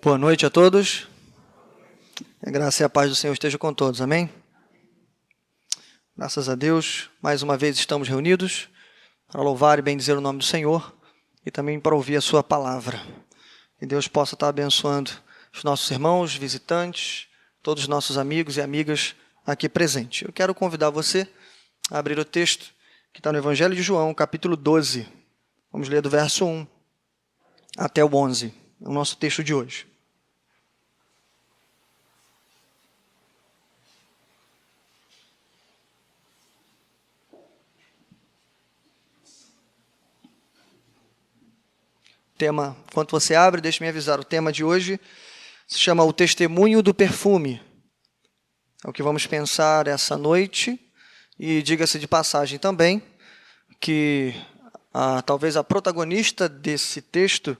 Boa noite a todos. A graça e a paz do Senhor esteja com todos, amém? Graças a Deus, mais uma vez estamos reunidos para louvar e bendizer o nome do Senhor e também para ouvir a sua palavra. Que Deus possa estar abençoando os nossos irmãos, visitantes, todos os nossos amigos e amigas aqui presentes. Eu quero convidar você a abrir o texto que está no Evangelho de João, capítulo 12. Vamos ler do verso 1 até o 11, é o nosso texto de hoje. Tema, enquanto você abre, deixe-me avisar, o tema de hoje se chama O Testemunho do Perfume. É o que vamos pensar essa noite, e diga-se de passagem também, que talvez a protagonista desse texto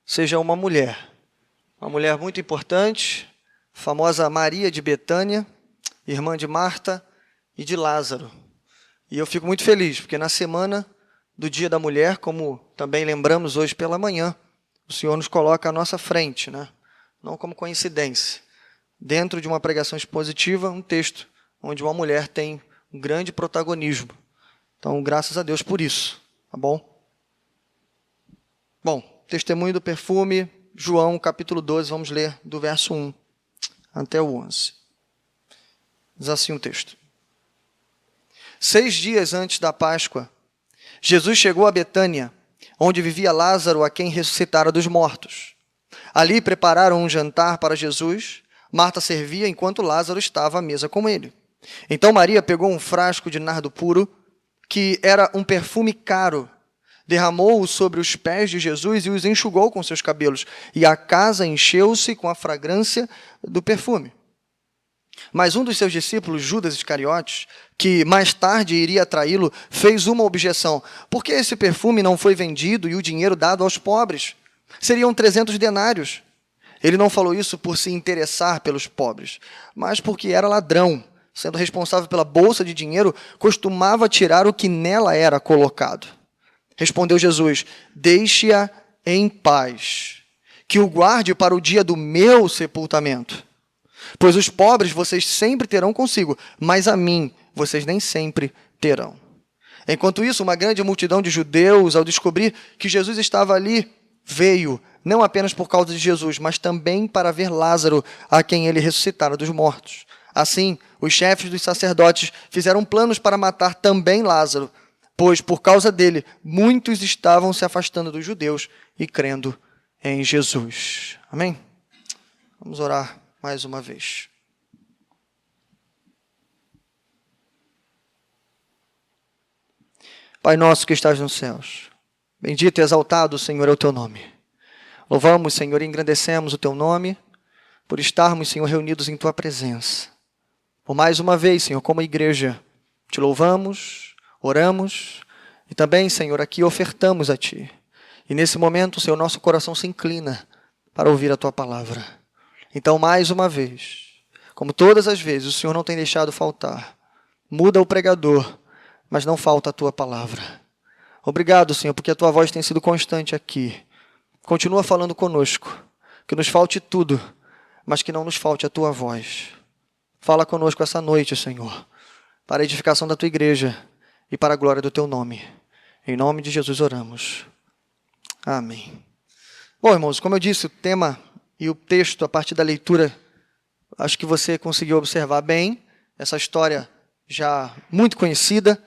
seja uma mulher muito importante, a famosa Maria de Betânia, irmã de Marta e de Lázaro. E eu fico muito feliz, porque na semana do Dia da Mulher, como também lembramos hoje pela manhã, o Senhor nos coloca à nossa frente, né? Não como coincidência. Dentro de uma pregação expositiva, um texto onde uma mulher tem um grande protagonismo. Então, graças a Deus por isso, tá bom? Bom, testemunho do perfume, João, capítulo 12, vamos ler do verso 1 até o 11. Diz assim o texto. 6 dias antes da Páscoa, Jesus chegou a Betânia, onde vivia Lázaro, a quem ressuscitara dos mortos. Ali prepararam um jantar para Jesus. Marta servia enquanto Lázaro estava à mesa com ele. Então Maria pegou um frasco de nardo puro, que era um perfume caro, derramou-o sobre os pés de Jesus e os enxugou com seus cabelos, e a casa encheu-se com a fragrância do perfume. Mas um dos seus discípulos, Judas Iscariotes, que mais tarde iria traí-lo, fez uma objeção. Por que esse perfume não foi vendido e o dinheiro dado aos pobres? Seriam 300 denários. Ele não falou isso por se interessar pelos pobres, mas porque era ladrão. Sendo responsável pela bolsa de dinheiro, costumava tirar o que nela era colocado. Respondeu Jesus, deixe-a em paz, que o guarde para o dia do meu sepultamento. Pois os pobres vocês sempre terão consigo, mas a mim vocês nem sempre terão. Enquanto isso, uma grande multidão de judeus, ao descobrir que Jesus estava ali, veio, não apenas por causa de Jesus, mas também para ver Lázaro, a quem ele ressuscitara dos mortos. Assim, os chefes dos sacerdotes fizeram planos para matar também Lázaro, pois por causa dele, muitos estavam se afastando dos judeus e crendo em Jesus. Amém? Vamos orar mais uma vez. Pai nosso que estás nos céus, bendito e exaltado, Senhor, é o teu nome. Louvamos, Senhor, e engrandecemos o teu nome por estarmos, Senhor, reunidos em tua presença. Por mais uma vez, Senhor, como igreja, te louvamos, oramos e também, Senhor, aqui ofertamos a ti. E nesse momento, Senhor, nosso coração se inclina para ouvir a tua palavra. Então, mais uma vez, como todas as vezes, o Senhor não tem deixado faltar. Muda o pregador, mas não falta a tua palavra. Obrigado, Senhor, porque a tua voz tem sido constante aqui. Continua falando conosco, que nos falte tudo, mas que não nos falte a tua voz. Fala conosco essa noite, Senhor, para a edificação da tua igreja e para a glória do teu nome. Em nome de Jesus oramos. Amém. Bom, irmãos, como eu disse, o tema e o texto, a partir da leitura, acho que você conseguiu observar bem essa história já muito conhecida,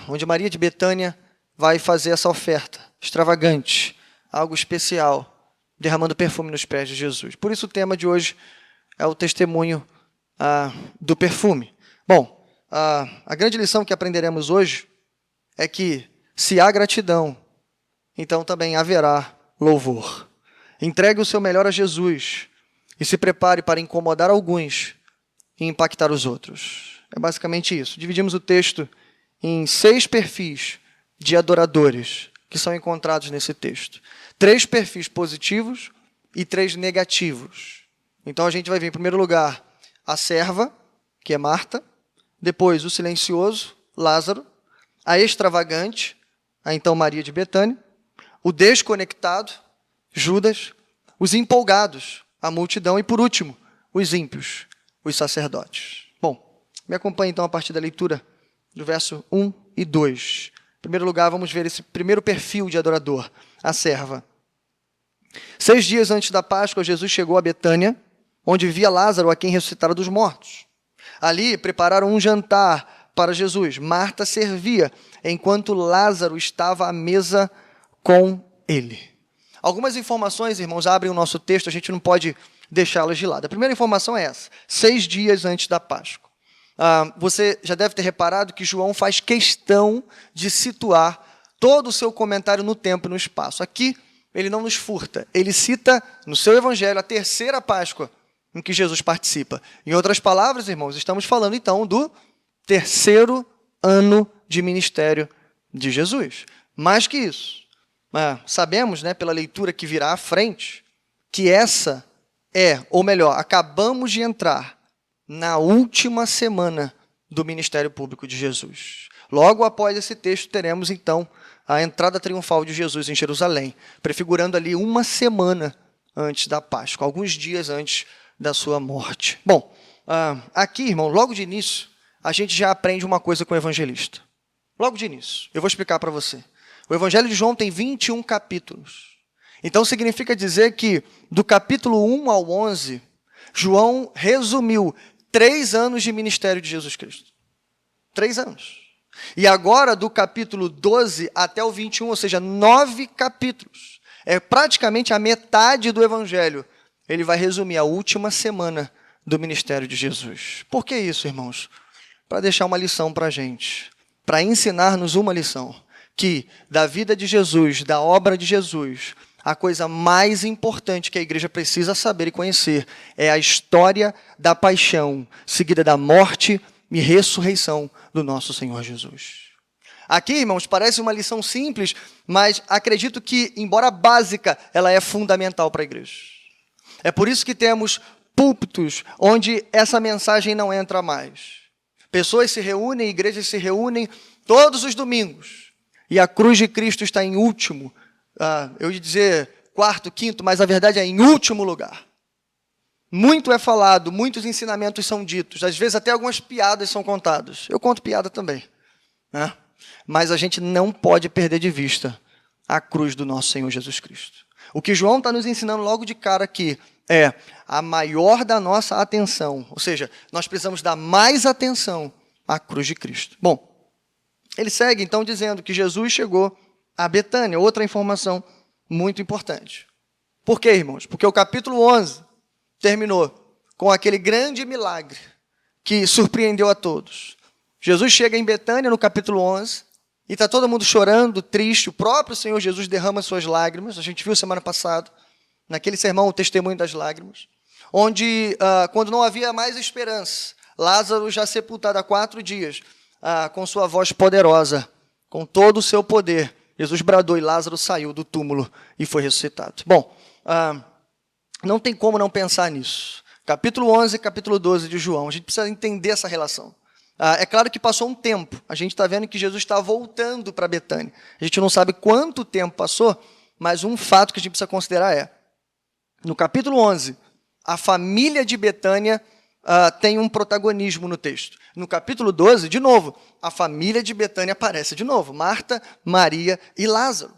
onde Maria de Betânia vai fazer essa oferta extravagante, algo especial, derramando perfume nos pés de Jesus. Por isso o tema de hoje é o testemunho do perfume. Bom, a grande lição que aprenderemos hoje é que se há gratidão, então também haverá louvor. Entregue o seu melhor a Jesus e se prepare para incomodar alguns e impactar os outros. É basicamente isso. Dividimos o texto em 6 perfis de adoradores que são encontrados nesse texto. 3 perfis positivos e 3 negativos. Então a gente vai ver, em primeiro lugar, a serva, que é Marta, depois o silencioso, Lázaro, a extravagante, a então Maria de Betânia, o desconectado, Judas, os empolgados, a multidão, e por último, os ímpios, os sacerdotes. Bom, me acompanhe então a partir da leitura do verso 1 e 2. Em primeiro lugar, vamos ver esse primeiro perfil de adorador, a serva. 6 dias antes da Páscoa, Jesus chegou a Betânia, onde vivia Lázaro, a quem ressuscitara dos mortos. Ali prepararam um jantar para Jesus. Marta servia, enquanto Lázaro estava à mesa com ele. Algumas informações, irmãos, abrem o nosso texto, a gente não pode deixá-las de lado. A primeira informação é essa: 6 dias antes da Páscoa. Você já deve ter reparado que João faz questão de situar todo o seu comentário no tempo e no espaço. Aqui, ele não nos furta. Ele cita no seu evangelho a terceira Páscoa em que Jesus participa. Em outras palavras, irmãos, estamos falando então do terceiro ano de ministério de Jesus. Mais que isso, sabemos, pela leitura que virá à frente, que essa ou melhor, acabamos de entrar na última semana do ministério público de Jesus. Logo após esse texto, teremos então a entrada triunfal de Jesus em Jerusalém, prefigurando ali uma semana antes da Páscoa, alguns dias antes da sua morte. Bom, aqui, irmão, logo de início, a gente já aprende uma coisa com o evangelista. Logo de início, eu vou explicar para você. O Evangelho de João tem 21 capítulos. Então, significa dizer que, do capítulo 1 ao 11, João resumiu 3 anos de ministério de Jesus Cristo. 3 anos. E agora, do capítulo 12 até o 21, ou seja, 9 capítulos. É praticamente a metade do Evangelho. Ele vai resumir a última semana do ministério de Jesus. Por que isso, irmãos? Para deixar uma lição para a gente. Para ensinar-nos uma lição. Que da vida de Jesus, da obra de Jesus, a coisa mais importante que a igreja precisa saber e conhecer é a história da paixão, seguida da morte e ressurreição do nosso Senhor Jesus. Aqui, irmãos, parece uma lição simples, mas acredito que, embora básica, ela é fundamental para a igreja. É por isso que temos púlpitos onde essa mensagem não entra mais. Pessoas se reúnem, igrejas se reúnem todos os domingos. E a cruz de Cristo está em último, eu ia dizer quarto, quinto, mas a verdade é em último lugar. Muito é falado, muitos ensinamentos são ditos, às vezes até algumas piadas são contadas. Eu conto piada também. Mas a gente não pode perder de vista a cruz do nosso Senhor Jesus Cristo. O que João está nos ensinando logo de cara aqui é a maior da nossa atenção, ou seja, nós precisamos dar mais atenção à cruz de Cristo. Bom, ele segue então dizendo que Jesus chegou a Betânia, outra informação muito importante. Por quê, irmãos? Porque o capítulo 11 terminou com aquele grande milagre que surpreendeu a todos. Jesus chega em Betânia no capítulo 11 e está todo mundo chorando, triste. O próprio Senhor Jesus derrama suas lágrimas. A gente viu semana passada, naquele sermão, o testemunho das lágrimas, onde, quando não havia mais esperança, Lázaro já sepultado há 4 dias, com sua voz poderosa, com todo o seu poder, Jesus bradou e Lázaro saiu do túmulo e foi ressuscitado. Bom, não tem como não pensar nisso. Capítulo 11 e capítulo 12 de João, a gente precisa entender essa relação. É claro que passou um tempo, a gente está vendo que Jesus está voltando para Betânia. A gente não sabe quanto tempo passou, mas um fato que a gente precisa considerar é, no capítulo 11, a família de Betânia tem um protagonismo no texto. No capítulo 12, de novo, a família de Betânia aparece de novo. Marta, Maria e Lázaro.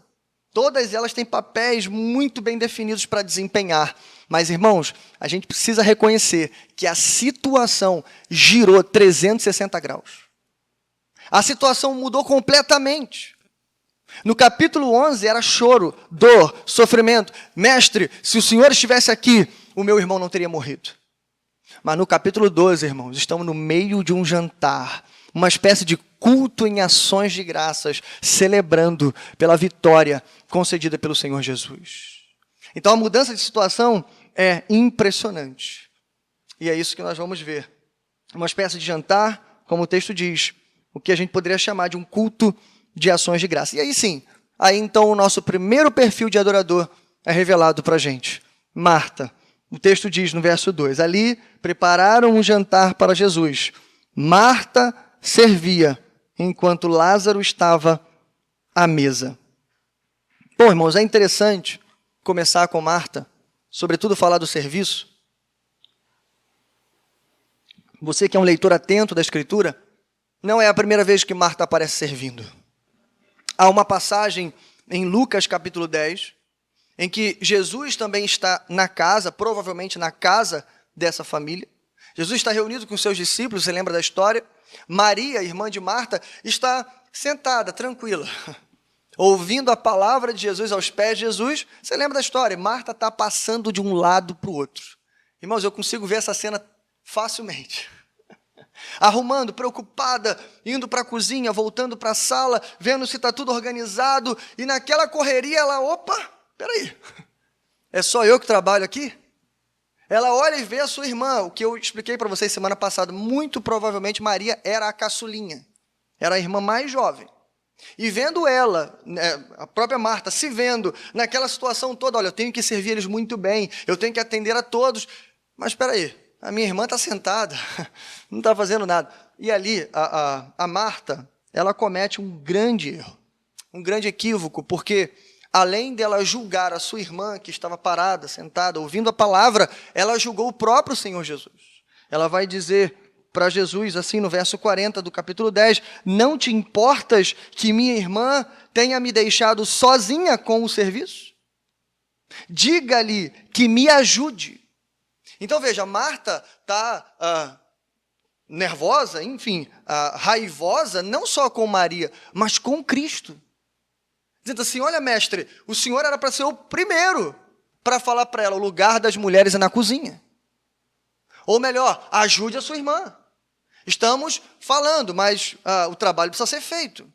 Todas elas têm papéis muito bem definidos para desempenhar. Mas, irmãos, a gente precisa reconhecer que a situação girou 360 graus. A situação mudou completamente. No capítulo 11 era choro, dor, sofrimento. Mestre, se o Senhor estivesse aqui, o meu irmão não teria morrido. Mas no capítulo 12, irmãos, estamos no meio de um jantar, uma espécie de culto em ações de graças, celebrando pela vitória concedida pelo Senhor Jesus. Então a mudança de situação é impressionante. E é isso que nós vamos ver. Uma espécie de jantar, como o texto diz, o que a gente poderia chamar de um culto de ações de graça. E aí sim, aí então o nosso primeiro perfil de adorador é revelado para a gente. Marta. O texto diz no verso 2, ali prepararam um jantar para Jesus. Marta servia, enquanto Lázaro estava à mesa. Bom, irmãos, é interessante começar com Marta, sobretudo falar do serviço. Você que é um leitor atento da Escritura, não é a primeira vez que Marta aparece servindo. Há uma passagem em Lucas capítulo 10, em que Jesus também está na casa, provavelmente na casa dessa família. Jesus está reunido com seus discípulos, você lembra da história? Maria, irmã de Marta, está sentada, tranquila, ouvindo a palavra de Jesus aos pés de Jesus. Você lembra da história? Marta está passando de um lado para o outro. Irmãos, eu consigo ver essa cena facilmente. Arrumando, preocupada, indo para a cozinha, voltando para a sala, vendo se está tudo organizado, e naquela correria ela, opa, peraí, é só eu que trabalho aqui? Ela olha e vê a sua irmã, o que eu expliquei para vocês semana passada, muito provavelmente Maria era a caçulinha, era a irmã mais jovem. E vendo ela, a própria Marta, se vendo naquela situação toda, olha, eu tenho que servir eles muito bem, eu tenho que atender a todos, mas espera aí, a minha irmã está sentada, não está fazendo nada. E ali, a Marta, ela comete um grande erro, um grande equívoco, porque além dela julgar a sua irmã, que estava parada, sentada, ouvindo a palavra, ela julgou o próprio Senhor Jesus. Ela vai dizer para Jesus, assim no verso 40 do capítulo 10, não te importas que minha irmã tenha me deixado sozinha com o serviço? Diga-lhe que me ajude. Então veja, Marta está nervosa, enfim, raivosa, não só com Maria, mas com Cristo. Dizendo assim, olha mestre, o senhor era para ser o primeiro para falar para ela, o lugar das mulheres é na cozinha. Ou melhor, ajude a sua irmã. Estamos falando, mas o trabalho precisa ser feito.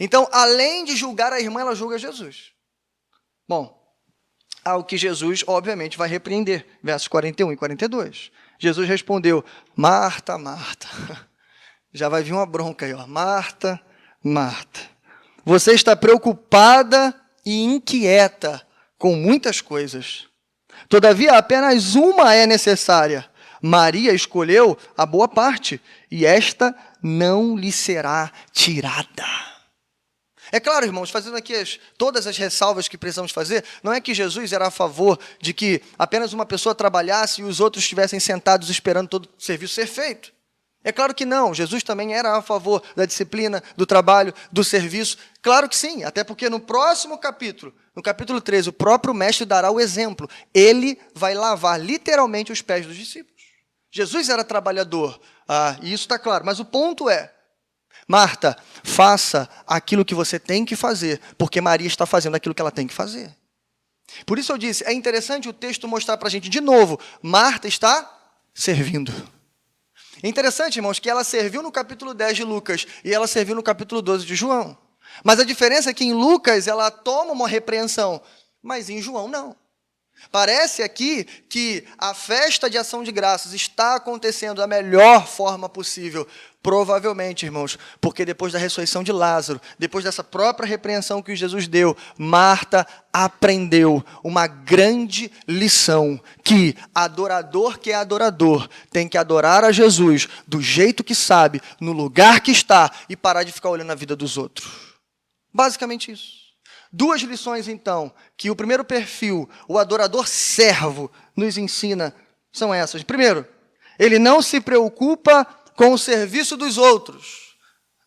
Então, além de julgar a irmã, ela julga Jesus. Bom, ao que Jesus, obviamente, vai repreender. Versos 41 e 42. Jesus respondeu, Marta, Marta. Já vai vir uma bronca aí, ó. Marta, Marta. Você está preocupada e inquieta com muitas coisas. Todavia, apenas uma é necessária. Maria escolheu a boa parte, e esta não lhe será tirada. É claro, irmãos, fazendo aqui todas as ressalvas que precisamos fazer, não é que Jesus era a favor de que apenas uma pessoa trabalhasse e os outros estivessem sentados esperando todo o serviço ser feito. É claro que não, Jesus também era a favor da disciplina, do trabalho, do serviço. Claro que sim, até porque no próximo capítulo, no capítulo 13, o próprio mestre dará o exemplo. Ele vai lavar literalmente os pés dos discípulos. Jesus era trabalhador, e isso está claro, mas o ponto é, Marta, faça aquilo que você tem que fazer, porque Maria está fazendo aquilo que ela tem que fazer. Por isso eu disse, é interessante o texto mostrar para a gente, de novo, Marta está servindo. É interessante, irmãos, que ela serviu no capítulo 10 de Lucas e ela serviu no capítulo 12 de João. Mas a diferença é que em Lucas ela toma uma repreensão, mas em João não. Parece aqui que a festa de ação de graças está acontecendo da melhor forma possível. Provavelmente, irmãos, porque depois da ressurreição de Lázaro, depois dessa própria repreensão que Jesus deu, Marta aprendeu uma grande lição, que adorador que é adorador tem que adorar a Jesus do jeito que sabe, no lugar que está e parar de ficar olhando a vida dos outros. Basicamente isso. Duas lições, então, que o primeiro perfil, o adorador servo, nos ensina, são essas. Primeiro, ele não se preocupa com o serviço dos outros,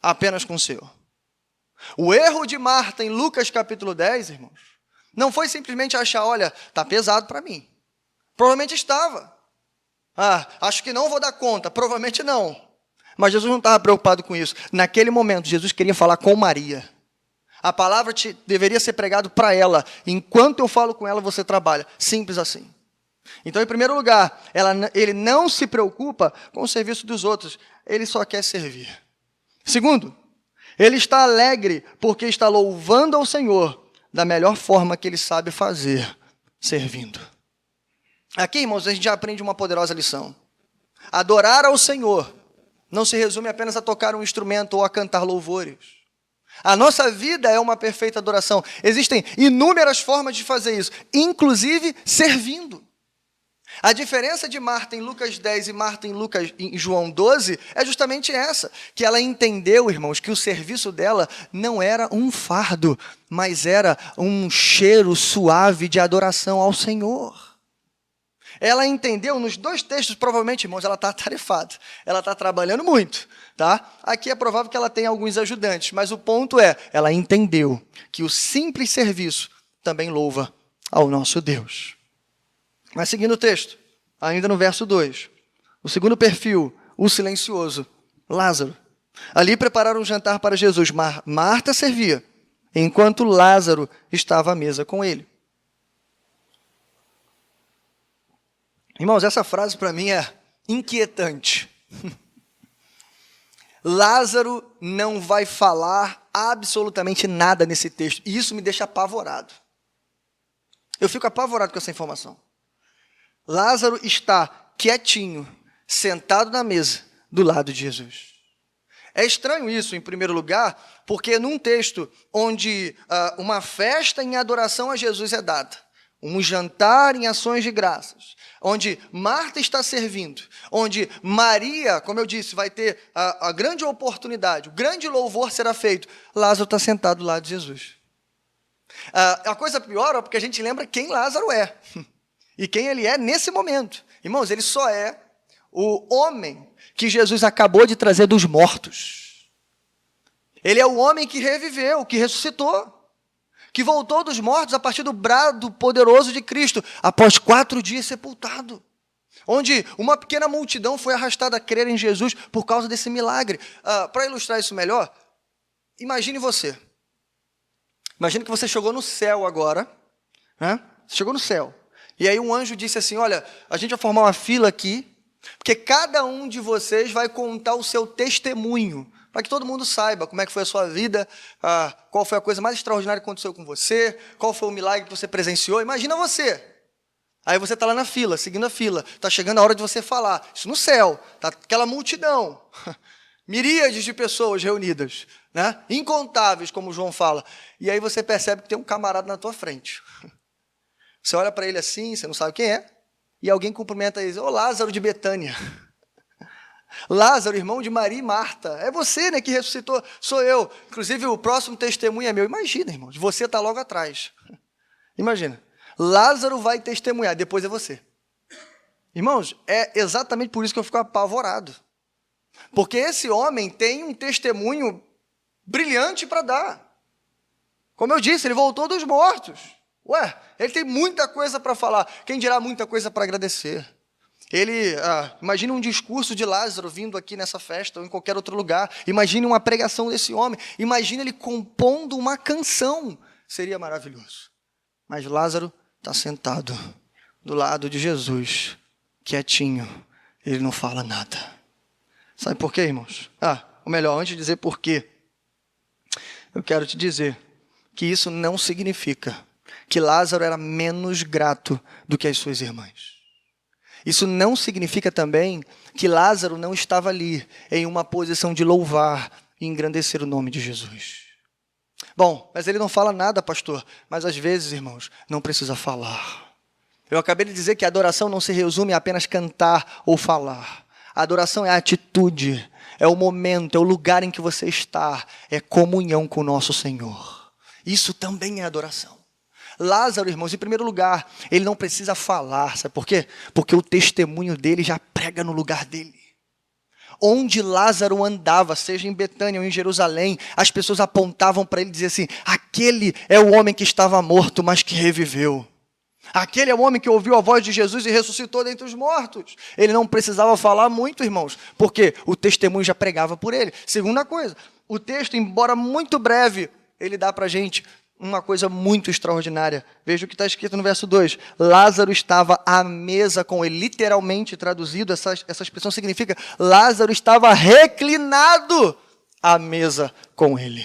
apenas com o seu. O erro de Marta em Lucas capítulo 10, irmãos, não foi simplesmente achar, olha, está pesado para mim. Provavelmente estava. Acho que não vou dar conta. Provavelmente não. Mas Jesus não estava preocupado com isso. Naquele momento, Jesus queria falar com Maria. A palavra deveria ser pregada para ela. Enquanto eu falo com ela, você trabalha. Simples assim. Então, em primeiro lugar, ele não se preocupa com o serviço dos outros. Ele só quer servir. Segundo, ele está alegre porque está louvando ao Senhor da melhor forma que ele sabe fazer, servindo. Aqui, irmãos, a gente já aprende uma poderosa lição. Adorar ao Senhor não se resume apenas a tocar um instrumento ou a cantar louvores. A nossa vida é uma perfeita adoração. Existem inúmeras formas de fazer isso, inclusive servindo. A diferença de Marta em Lucas 10 e Marta em João 12 é justamente essa, que ela entendeu, irmãos, que o serviço dela não era um fardo, mas era um cheiro suave de adoração ao Senhor. Ela entendeu, nos dois textos, provavelmente, irmãos, ela está atarefada, ela está trabalhando muito, tá? Aqui é provável que ela tenha alguns ajudantes, mas o ponto é, ela entendeu que o simples serviço também louva ao nosso Deus. Mas seguindo o texto, ainda no verso 2, o segundo perfil, o silencioso, Lázaro. Ali prepararam um jantar para Jesus, Marta servia, enquanto Lázaro estava à mesa com ele. Irmãos, essa frase para mim é inquietante. Lázaro não vai falar absolutamente nada nesse texto, e isso me deixa apavorado. Eu fico apavorado com essa informação. Lázaro está quietinho, sentado na mesa, do lado de Jesus. É estranho isso, em primeiro lugar, porque num texto onde uma festa em adoração a Jesus é dada, um jantar em ações de graças, onde Marta está servindo, onde Maria, como eu disse, vai ter a grande oportunidade, o grande louvor será feito, Lázaro está sentado do lado de Jesus. A coisa pior é porque a gente lembra quem Lázaro é, e quem ele é nesse momento. Irmãos, ele só é o homem que Jesus acabou de trazer dos mortos. Ele é o homem que reviveu, que ressuscitou, que voltou dos mortos a partir do brado poderoso de Cristo, após 4 dias sepultado, onde uma pequena multidão foi arrastada a crer em Jesus por causa desse milagre. Para ilustrar isso melhor, imagine você. Imagine que você chegou no céu agora, né? Você chegou no céu, e aí um anjo disse assim, olha, a gente vai formar uma fila aqui, porque cada um de vocês vai contar o seu testemunho, para que todo mundo saiba como é que foi a sua vida, qual foi a coisa mais extraordinária que aconteceu com você, qual foi o milagre que você presenciou. Imagina você. Aí você está lá na fila, seguindo a fila, está chegando a hora de você falar. Isso no céu, está aquela multidão, miríades de pessoas reunidas, né? Incontáveis, como João fala. E aí você percebe que tem um camarada na tua frente. Você olha para ele assim, você não sabe quem é, e alguém cumprimenta ele, ô Lázaro de Betânia. Lázaro, irmão de Maria e Marta. É você, né, que ressuscitou, sou eu. Inclusive, o próximo testemunho é meu. Imagina, irmãos, você está logo atrás. Imagina, Lázaro vai testemunhar, depois é você. Irmãos, é exatamente por isso que eu fico apavorado. Porque esse homem tem um testemunho brilhante para dar. Como eu disse, ele voltou dos mortos. Ué, ele tem muita coisa para falar. Quem dirá muita coisa para agradecer? Imagine um discurso de Lázaro vindo aqui nessa festa ou em qualquer outro lugar. Imagine uma pregação desse homem. Imagine ele compondo uma canção. Seria maravilhoso. Mas Lázaro está sentado do lado de Jesus, quietinho. Ele não fala nada. Sabe por quê, irmãos? Ou melhor, antes de dizer por quê, eu quero te dizer que isso não significa que Lázaro era menos grato do que as suas irmãs. Isso não significa também que Lázaro não estava ali em uma posição de louvar e engrandecer o nome de Jesus. Bom, mas ele não fala nada, pastor. Mas às vezes, irmãos, não precisa falar. Eu acabei de dizer que a adoração não se resume a apenas cantar ou falar. A adoração é a atitude, é o momento, é o lugar em que você está, é comunhão com o nosso Senhor. Isso também é adoração. Lázaro, irmãos, em primeiro lugar, ele não precisa falar, sabe por quê? Porque o testemunho dele já prega no lugar dele. Onde Lázaro andava, seja em Betânia ou em Jerusalém, as pessoas apontavam para ele e diziam assim, aquele é o homem que estava morto, mas que reviveu. Aquele é o homem que ouviu a voz de Jesus e ressuscitou dentre os mortos. Ele não precisava falar muito, irmãos, porque o testemunho já pregava por ele. Segunda coisa, o texto, embora muito breve, ele dá para a gente uma coisa muito extraordinária. Veja o que está escrito no verso 2. Lázaro estava à mesa com ele. Literalmente traduzido, essa expressão significa Lázaro estava reclinado à mesa com ele.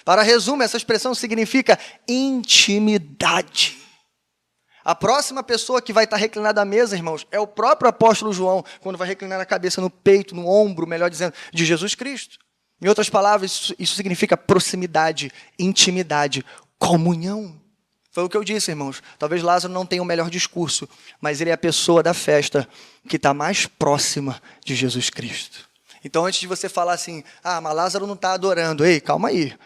Para resumo, essa expressão significa intimidade. A próxima pessoa que vai estar reclinada à mesa, irmãos, é o próprio apóstolo João, quando vai reclinar a cabeça no peito, no ombro, melhor dizendo, de Jesus Cristo. Em outras palavras, isso significa proximidade, intimidade, comunhão. Foi o que eu disse, irmãos. Talvez Lázaro não tenha o melhor discurso, mas ele é a pessoa da festa que está mais próxima de Jesus Cristo. Então, antes de você falar assim, mas Lázaro não está adorando. Ei, calma aí.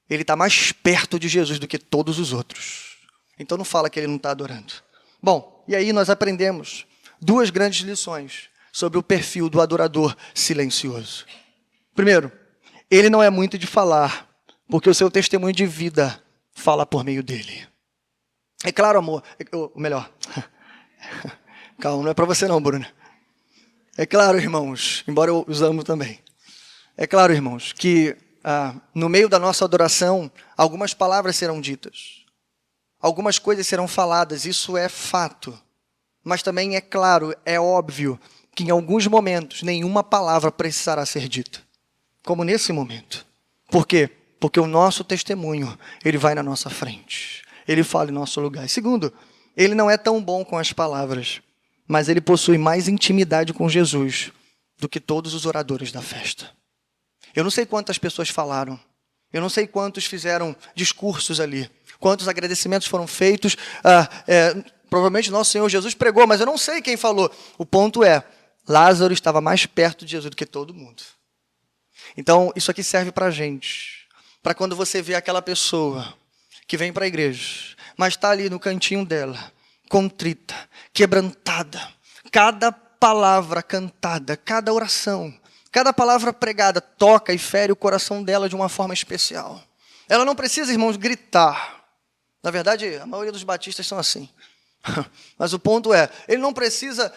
Ele está mais perto de Jesus do que todos os outros. Então, não fala que ele não está adorando. Bom, e aí nós aprendemos 2 grandes lições sobre o perfil do adorador silencioso. Primeiro, ele não é muito de falar, porque o seu testemunho de vida fala por meio dele. É claro, amor, ou melhor, calma, não é para você não, Bruno. É claro, irmãos, embora eu os amo também. É claro, irmãos, que no meio da nossa adoração, algumas palavras serão ditas. Algumas coisas serão faladas, isso é fato. Mas também é claro, é óbvio, que em alguns momentos nenhuma palavra precisará ser dita. Como nesse momento. Por quê? Porque o nosso testemunho, ele vai na nossa frente. Ele fala em nosso lugar. E segundo, ele não é tão bom com as palavras, mas ele possui mais intimidade com Jesus do que todos os oradores da festa. Eu não sei quantas pessoas falaram. Eu não sei quantos fizeram discursos ali. Quantos agradecimentos foram feitos. Provavelmente nosso Senhor Jesus pregou, mas eu não sei quem falou. O ponto é, Lázaro estava mais perto de Jesus do que todo mundo. Então, isso aqui serve para a gente. Para quando você vê aquela pessoa que vem para a igreja, mas está ali no cantinho dela, contrita, quebrantada. Cada palavra cantada, cada oração, cada palavra pregada toca e fere o coração dela de uma forma especial. Ela não precisa, irmãos, gritar. Na verdade, a maioria dos batistas são assim. Mas o ponto é, ele não precisa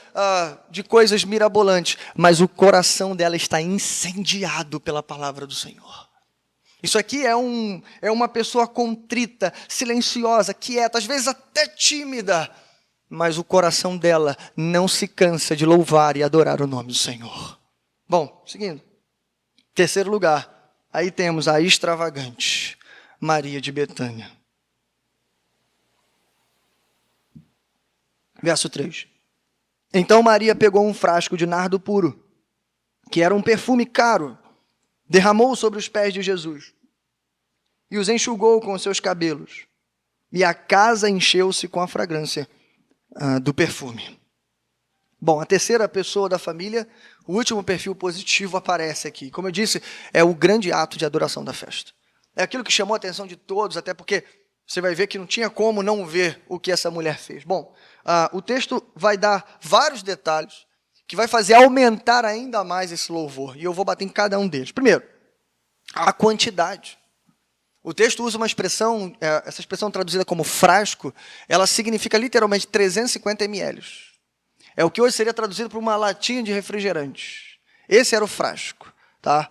de coisas mirabolantes, mas o coração dela está incendiado pela palavra do Senhor. Isso aqui é uma pessoa contrita, silenciosa, quieta, às vezes até tímida, mas o coração dela não se cansa de louvar e adorar o nome do Senhor. Bom, seguindo. Terceiro lugar, aí temos a extravagante Maria de Betânia. Verso 3. Então Maria pegou um frasco de nardo puro, que era um perfume caro, derramou sobre os pés de Jesus e os enxugou com os seus cabelos. E a casa encheu-se com a fragrância do perfume. Bom, a terceira pessoa da família, o último perfil positivo aparece aqui. Como eu disse, é o grande ato de adoração da festa. É aquilo que chamou a atenção de todos, até porque você vai ver que não tinha como não ver o que essa mulher fez. Bom, o texto vai dar vários detalhes que vai fazer aumentar ainda mais esse louvor. E eu vou bater em cada um deles. Primeiro, a quantidade. O texto usa uma expressão, essa expressão traduzida como frasco, ela significa literalmente 350 ml. É o que hoje seria traduzido por uma latinha de refrigerante. Esse era o frasco. Tá?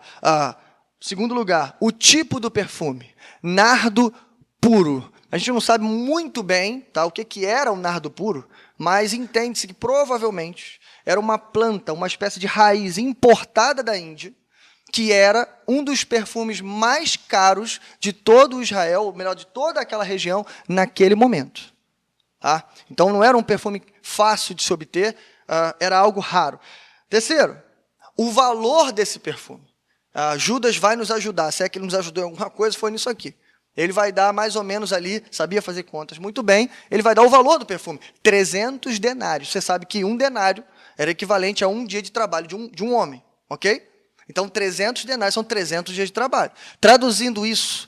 Segundo lugar, o tipo do perfume. Nardo puro. A gente não sabe muito bem, tá, o que era o nardo puro, mas entende-se que provavelmente era uma planta, uma espécie de raiz importada da Índia, que era um dos perfumes mais caros de todo Israel, ou melhor, de toda aquela região, naquele momento. Tá? Então, não era um perfume fácil de se obter, era algo raro. Terceiro, o valor desse perfume. Judas vai nos ajudar, se é que ele nos ajudou em alguma coisa, foi nisso aqui. Ele vai dar mais ou menos ali, sabia fazer contas muito bem, ele vai dar o valor do perfume, 300 denários. Você sabe que um denário era equivalente a um dia de trabalho de um homem, ok? Então, 300 denários são 300 dias de trabalho. Traduzindo isso,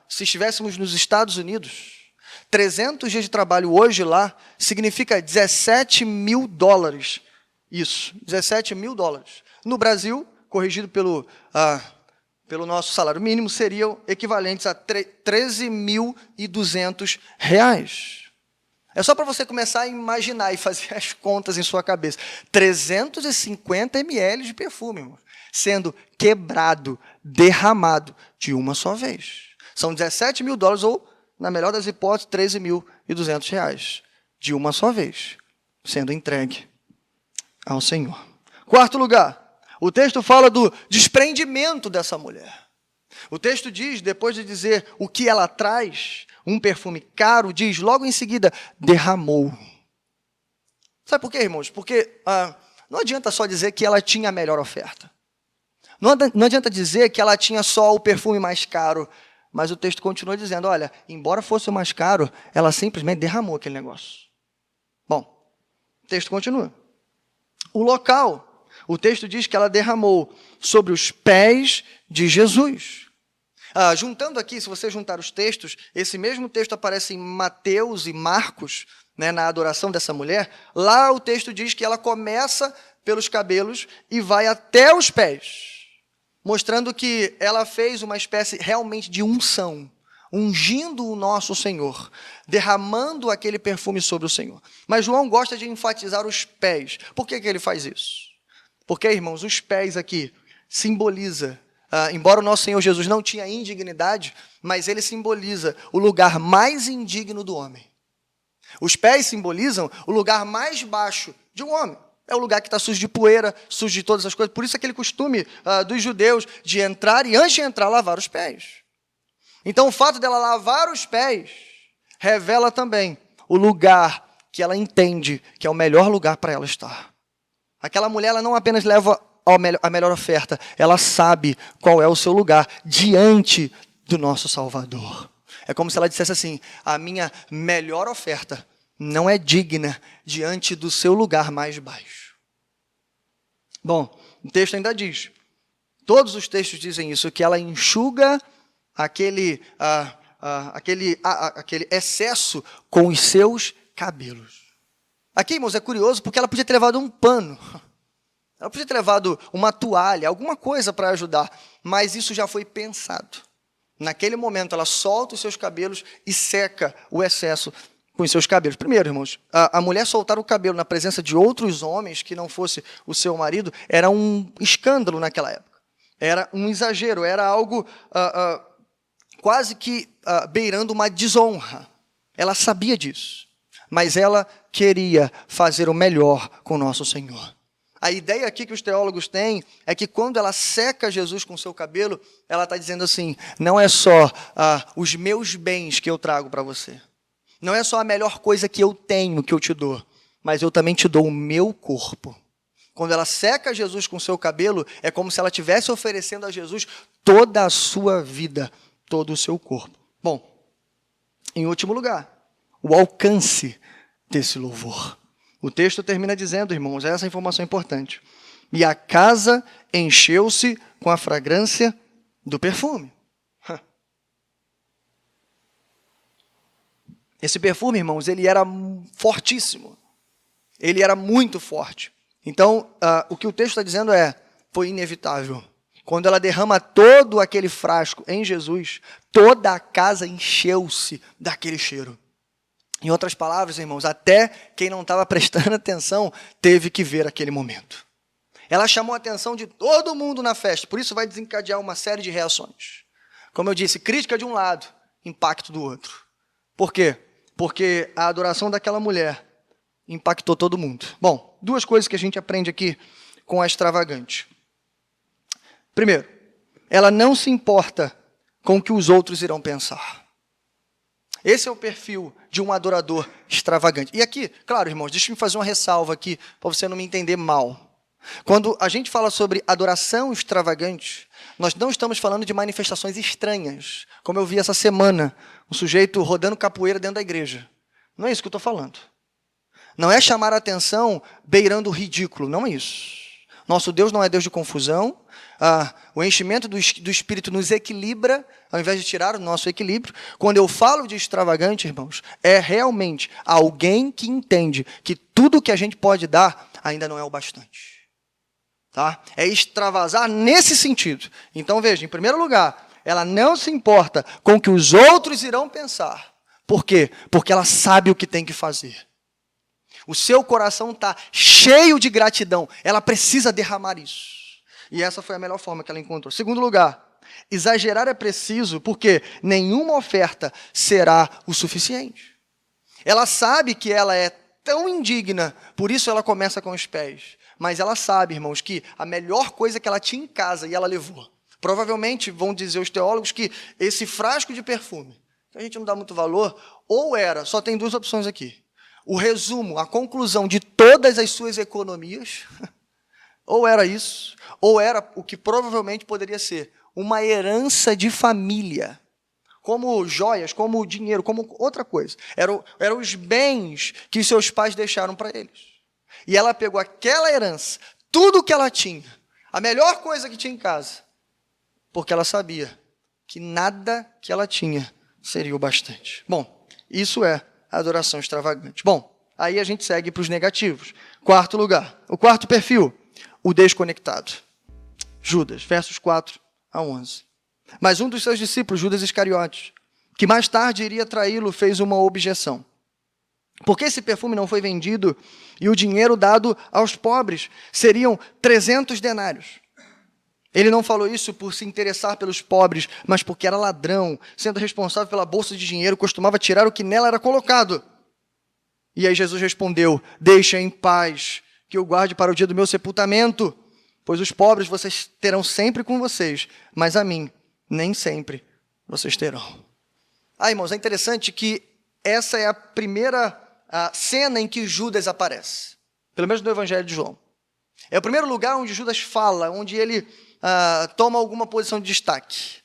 se estivéssemos nos Estados Unidos, 300 dias de trabalho hoje lá significa 17 mil dólares. Isso, 17 mil dólares. No Brasil, corrigido pelo nosso salário mínimo, seriam equivalentes a 13.200 reais. É só para você começar a imaginar e fazer as contas em sua cabeça. 350 ml de perfume, irmão, sendo quebrado, derramado de uma só vez. São 17 mil dólares ou, na melhor das hipóteses, 13.200 reais. De uma só vez, sendo entregue ao Senhor. Quarto lugar. O texto fala do desprendimento dessa mulher. O texto diz, depois de dizer o que ela traz, um perfume caro, diz logo em seguida, derramou. Sabe por quê, irmãos? Porque não adianta só dizer que ela tinha a melhor oferta. Não adianta dizer que ela tinha só o perfume mais caro. Mas o texto continua dizendo, olha, embora fosse o mais caro, ela simplesmente derramou aquele negócio. Bom, o texto continua. O local, o texto diz que ela derramou sobre os pés de Jesus. Juntando aqui, se você juntar os textos, esse mesmo texto aparece em Mateus e Marcos, né, na adoração dessa mulher. Lá o texto diz que ela começa pelos cabelos e vai até os pés, mostrando que ela fez uma espécie realmente de unção, ungindo o nosso Senhor, derramando aquele perfume sobre o Senhor. Mas João gosta de enfatizar os pés. Por que ele faz isso? Porque, irmãos, os pés aqui simboliza, embora o nosso Senhor Jesus não tinha indignidade, mas ele simboliza o lugar mais indigno do homem. Os pés simbolizam o lugar mais baixo de um homem. É o lugar que está sujo de poeira, sujo de todas as coisas. Por isso aquele costume dos judeus de entrar e, antes de entrar, lavar os pés. Então, o fato dela lavar os pés revela também o lugar que ela entende que é o melhor lugar para ela estar. Aquela mulher, ela não apenas leva a melhor oferta, ela sabe qual é o seu lugar diante do nosso Salvador. É como se ela dissesse assim, a minha melhor oferta não é digna diante do seu lugar mais baixo. Bom, o texto ainda diz, todos os textos dizem isso, que ela enxuga aquele excesso com os seus cabelos. Aqui, irmãos, é curioso porque ela podia ter levado um pano, ela podia ter levado uma toalha, alguma coisa para ajudar, mas isso já foi pensado. Naquele momento, ela solta os seus cabelos e seca o excesso com os seus cabelos. Primeiro, irmãos, a mulher soltar o cabelo na presença de outros homens que não fosse o seu marido era um escândalo naquela época. Era um exagero, era algo quase que beirando uma desonra. Ela sabia disso, mas ela queria fazer o melhor com o nosso Senhor. A ideia aqui que os teólogos têm é que quando ela seca Jesus com o seu cabelo, ela está dizendo assim, não é só os meus bens que eu trago para você. Não é só a melhor coisa que eu tenho que eu te dou, mas eu também te dou o meu corpo. Quando ela seca Jesus com o seu cabelo, é como se ela estivesse oferecendo a Jesus toda a sua vida, todo o seu corpo. Bom, em último lugar, o alcance desse louvor. O texto termina dizendo, irmãos, essa informação é importante. E a casa encheu-se com a fragrância do perfume. Esse perfume, irmãos, ele era fortíssimo. Ele era muito forte. Então, o que o texto está dizendo foi inevitável. Quando ela derrama todo aquele frasco em Jesus, toda a casa encheu-se daquele cheiro. Em outras palavras, irmãos, até quem não estava prestando atenção teve que ver aquele momento. Ela chamou a atenção de todo mundo na festa, por isso vai desencadear uma série de reações. Como eu disse, crítica de um lado, impacto do outro. Por quê? Porque a adoração daquela mulher impactou todo mundo. Bom, duas coisas que a gente aprende aqui com a extravagante. Primeiro, ela não se importa com o que os outros irão pensar. Esse é o perfil de um adorador extravagante. E aqui, claro, irmãos, deixa eu fazer uma ressalva aqui, para você não me entender mal. Quando a gente fala sobre adoração extravagante, nós não estamos falando de manifestações estranhas, como eu vi essa semana, um sujeito rodando capoeira dentro da igreja. Não é isso que eu estou falando. Não é chamar a atenção beirando o ridículo, não é isso. Nosso Deus não é Deus de confusão. O enchimento do Espírito nos equilibra, ao invés de tirar o nosso equilíbrio. Quando eu falo de extravagante, irmãos, é realmente alguém que entende que tudo que a gente pode dar ainda não é o bastante. Tá? É extravasar nesse sentido. Então, veja, em primeiro lugar, ela não se importa com o que os outros irão pensar. Por quê? Porque ela sabe o que tem que fazer. O seu coração está cheio de gratidão. Ela precisa derramar isso. E essa foi a melhor forma que ela encontrou. Segundo lugar, exagerar é preciso porque nenhuma oferta será o suficiente. Ela sabe que ela é tão indigna, por isso ela começa com os pés. Mas ela sabe, irmãos, que a melhor coisa que ela tinha em casa e ela levou. Provavelmente vão dizer os teólogos que esse frasco de perfume, que a gente não dá muito valor, ou era, só tem duas opções aqui. O resumo, a conclusão de todas as suas economias, ou era isso, ou era o que provavelmente poderia ser uma herança de família. como joias, como dinheiro, como outra coisa. Eram os bens que seus pais deixaram para eles. E ela pegou aquela herança, tudo que ela tinha, a melhor coisa que tinha em casa, porque ela sabia que nada que ela tinha seria o bastante. Bom, isso é adoração extravagante. Bom, aí a gente segue para os negativos. Quarto lugar, o quarto perfil, o desconectado. Judas, versos 4 a 11. Mas um dos seus discípulos, Judas Iscariotes, que mais tarde iria traí-lo, fez uma objeção. Por que esse perfume não foi vendido e o dinheiro dado aos pobres? Seriam 300 denários. Ele não falou isso por se interessar pelos pobres, mas porque era ladrão, sendo responsável pela bolsa de dinheiro, costumava tirar o que nela era colocado. E aí Jesus respondeu: deixa em paz, que eu guarde para o dia do meu sepultamento, pois os pobres vocês terão sempre com vocês, mas a mim nem sempre vocês terão. Irmãos, é interessante que essa é a primeira cena em que Judas aparece, pelo menos no Evangelho de João. É o primeiro lugar onde Judas fala, onde ele toma alguma posição de destaque.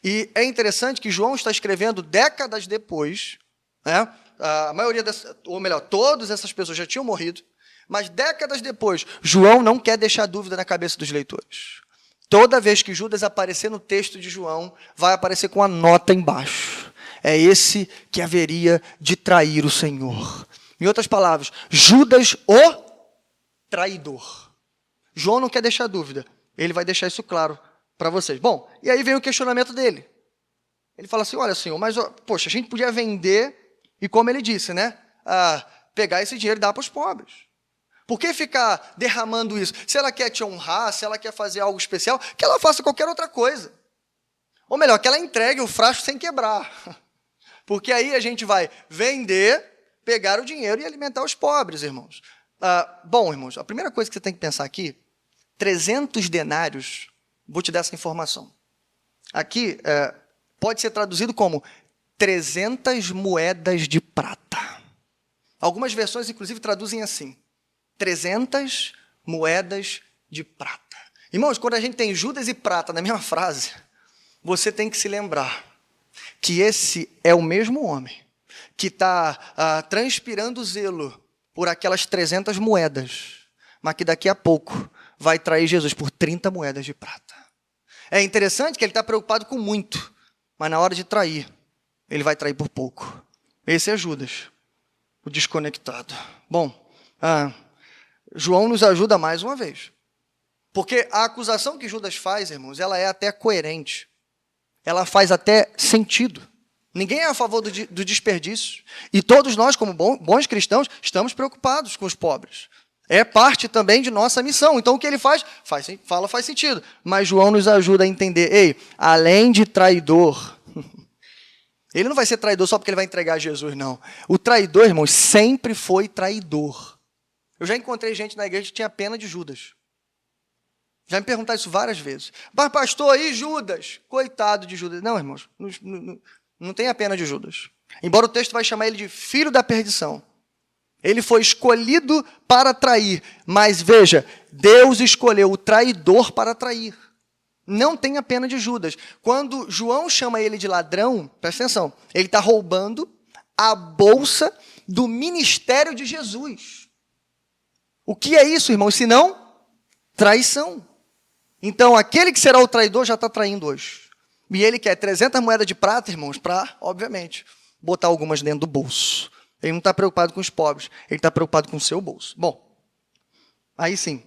E é interessante que João está escrevendo décadas depois, né? A maioria ou melhor, todas essas pessoas já tinham morrido, mas décadas depois, João não quer deixar dúvida na cabeça dos leitores. Toda vez que Judas aparecer no texto de João, vai aparecer com a nota embaixo. É esse que haveria de trair o Senhor. Em outras palavras, Judas o traidor. João não quer deixar dúvida. Ele vai deixar isso claro para vocês. Bom, e aí vem o questionamento dele. Ele fala assim, olha, Senhor, mas, poxa, a gente podia vender e, como ele disse, né, pegar esse dinheiro e dar para os pobres. Por que ficar derramando isso? Se ela quer te honrar, se ela quer fazer algo especial, que ela faça qualquer outra coisa. Ou melhor, que ela entregue o frasco sem quebrar. Porque aí a gente vai vender, pegar o dinheiro e alimentar os pobres, irmãos. Bom, irmãos, a primeira coisa que você tem que pensar aqui, 300 denários, vou te dar essa informação. Aqui pode ser traduzido como 300 moedas de prata. Algumas versões, inclusive, traduzem assim, 300 moedas de prata. Irmãos, quando a gente tem Judas e prata na mesma frase, você tem que se lembrar que esse é o mesmo homem que está transpirando zelo por aquelas 300 moedas, mas que daqui a pouco vai trair Jesus por 30 moedas de prata. É interessante que ele está preocupado com muito, mas na hora de trair, ele vai trair por pouco. Esse é Judas, o desconectado. Bom, João nos ajuda mais uma vez. Porque a acusação que Judas faz, irmãos, ela é até coerente. Ela faz até sentido. Ninguém é a favor do desperdício. E todos nós, como bons cristãos, estamos preocupados com os pobres. É parte também de nossa missão. Então, o que ele faz sentido. Mas João nos ajuda a entender, além de traidor, ele não vai ser traidor só porque ele vai entregar Jesus, não. O traidor, irmãos, sempre foi traidor. Eu já encontrei gente na igreja que tinha pena de Judas. Já me perguntaram isso várias vezes. Mas pastor, e Judas? Coitado de Judas. Não, irmãos, não tem a pena de Judas. Embora o texto vai chamar ele de filho da perdição. Ele foi escolhido para trair. Mas veja, Deus escolheu o traidor para trair. Não tem a pena de Judas. Quando João chama ele de ladrão, presta atenção, ele está roubando a bolsa do ministério de Jesus. O que é isso, irmãos? Se não traição. Então, aquele que será o traidor já está traindo hoje. E ele quer 300 moedas de prata, irmãos, para, obviamente, botar algumas dentro do bolso. Ele não está preocupado com os pobres, ele está preocupado com o seu bolso. Bom, aí sim,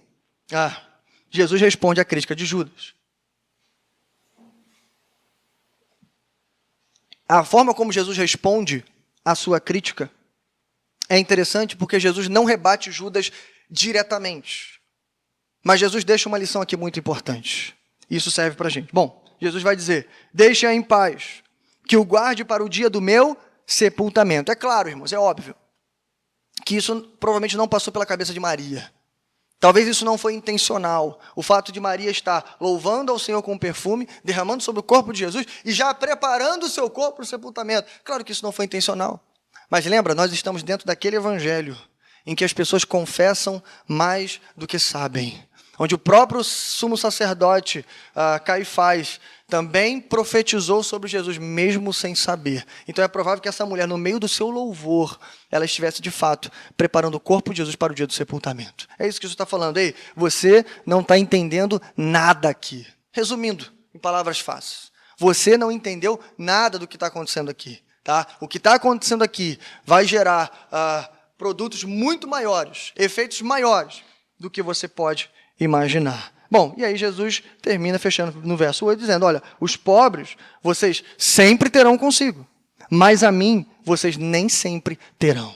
Jesus responde à crítica de Judas. A forma como Jesus responde à sua crítica é interessante porque Jesus não rebate Judas diretamente. Mas Jesus deixa uma lição aqui muito importante. Isso serve para a gente. Bom, Jesus vai dizer, deixa em paz, que o guarde para o dia do meu sepultamento. É claro, irmãos, é óbvio, que isso provavelmente não passou pela cabeça de Maria. Talvez isso não foi intencional. O fato de Maria estar louvando ao Senhor com perfume, derramando sobre o corpo de Jesus e já preparando o seu corpo para o sepultamento. Claro que isso não foi intencional. Mas lembra, nós estamos dentro daquele evangelho em que as pessoas confessam mais do que sabem. Onde o próprio sumo sacerdote, Caifás, também profetizou sobre Jesus, mesmo sem saber. Então é provável que essa mulher, no meio do seu louvor, ela estivesse, de fato, preparando o corpo de Jesus para o dia do sepultamento. É isso que Jesus está falando. Ei, você não está entendendo nada aqui. Resumindo, em palavras fáceis, você não entendeu nada do que está acontecendo aqui. Tá? O que está acontecendo aqui vai gerar produtos muito maiores, efeitos maiores do que você pode imaginar. Bom, e aí Jesus termina fechando no verso 8, dizendo, olha, os pobres vocês sempre terão consigo, mas a mim vocês nem sempre terão.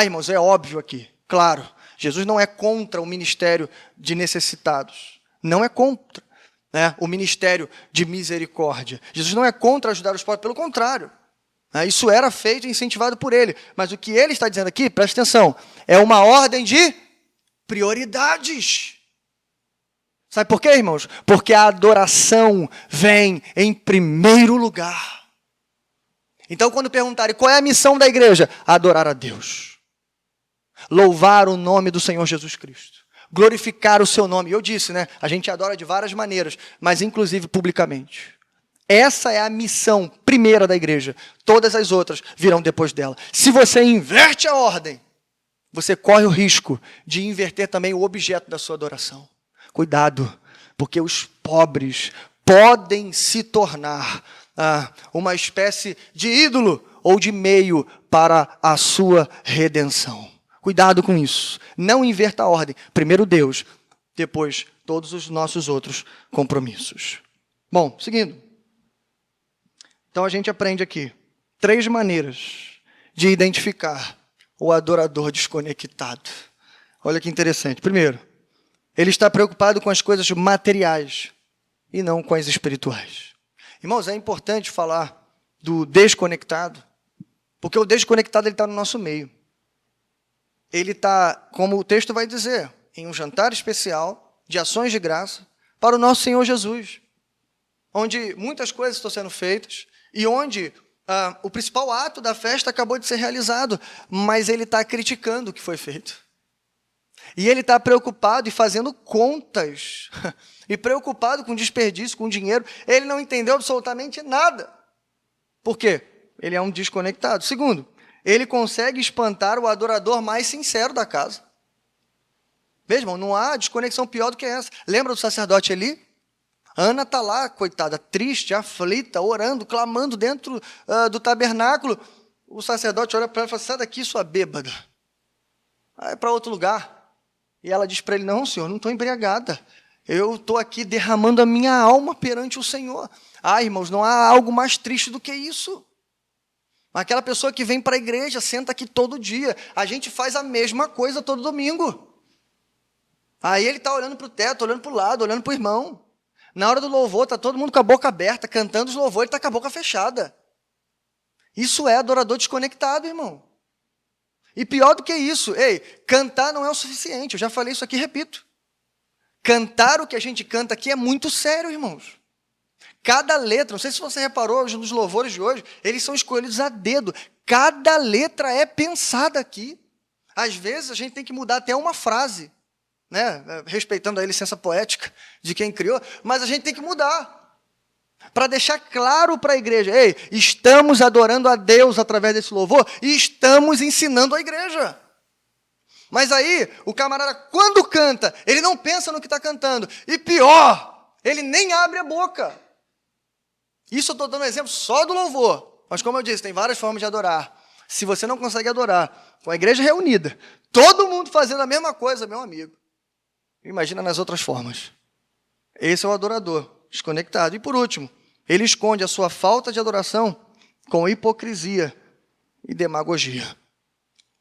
Irmãos, é óbvio aqui, claro, Jesus não é contra o ministério de necessitados, não é contra, né, o ministério de misericórdia. Jesus não é contra ajudar os pobres, pelo contrário. Isso era feito e incentivado por ele, mas o que ele está dizendo aqui, presta atenção, é uma ordem de prioridades. Sabe por quê, irmãos? Porque a adoração vem em primeiro lugar. Então, quando perguntarem qual é a missão da igreja, adorar a Deus, louvar o nome do Senhor Jesus Cristo, glorificar o seu nome. Eu disse, né? A gente adora de várias maneiras, mas inclusive publicamente. Essa é a missão primeira da igreja. Todas as outras virão depois dela. Se você inverte a ordem, você corre o risco de inverter também o objeto da sua adoração. Cuidado, porque os pobres podem se tornar uma espécie de ídolo ou de meio para a sua redenção. Cuidado com isso. Não inverta a ordem. Primeiro Deus, depois todos os nossos outros compromissos. Bom, seguindo. Então a gente aprende aqui 3 maneiras de identificar o adorador desconectado. Olha que interessante. Primeiro, ele está preocupado com as coisas materiais e não com as espirituais. Irmãos, é importante falar do desconectado, porque o desconectado ele está no nosso meio. Ele está, como o texto vai dizer, em um jantar especial de ações de graça para o nosso Senhor Jesus, onde muitas coisas estão sendo feitas e onde o principal ato da festa acabou de ser realizado, mas ele está criticando o que foi feito. E ele está preocupado e fazendo contas, e preocupado com desperdício, com dinheiro. Ele não entendeu absolutamente nada. Por quê? Ele é um desconectado. Segundo, ele consegue espantar o adorador mais sincero da casa. Veja, irmão, não há desconexão pior do que essa. Lembra do sacerdote Eli? Ana está lá, coitada, triste, aflita, orando, clamando dentro do tabernáculo. O sacerdote olha para ela e fala, sai daqui, sua bêbada. Vai para outro lugar. E ela diz para ele, não, senhor, não estou embriagada. Eu estou aqui derramando a minha alma perante o Senhor. Irmãos, não há algo mais triste do que isso. Aquela pessoa que vem para a igreja, senta aqui todo dia. A gente faz a mesma coisa todo domingo. Aí ele está olhando para o teto, olhando para o lado, olhando para o irmão. Na hora do louvor, está todo mundo com a boca aberta, cantando os louvores, ele está com a boca fechada. Isso é adorador desconectado, irmão. E pior do que isso, cantar não é o suficiente. Eu já falei isso aqui, repito. Cantar o que a gente canta aqui é muito sério, irmãos. Cada letra, não sei se você reparou nos louvores de hoje, eles são escolhidos a dedo. Cada letra é pensada aqui. Às vezes a gente tem que mudar até uma frase, né? Respeitando a licença poética de quem criou, mas a gente tem que mudar. Para deixar claro para a igreja, estamos adorando a Deus através desse louvor e estamos ensinando a igreja. Mas aí, o camarada, quando canta, ele não pensa no que está cantando. E pior, ele nem abre a boca. Isso eu estou dando um exemplo só do louvor. Mas como eu disse, tem várias formas de adorar. Se você não consegue adorar com a igreja reunida, todo mundo fazendo a mesma coisa, meu amigo, imagina nas outras formas. Esse é o adorador desconectado. E por último, ele esconde a sua falta de adoração com hipocrisia e demagogia.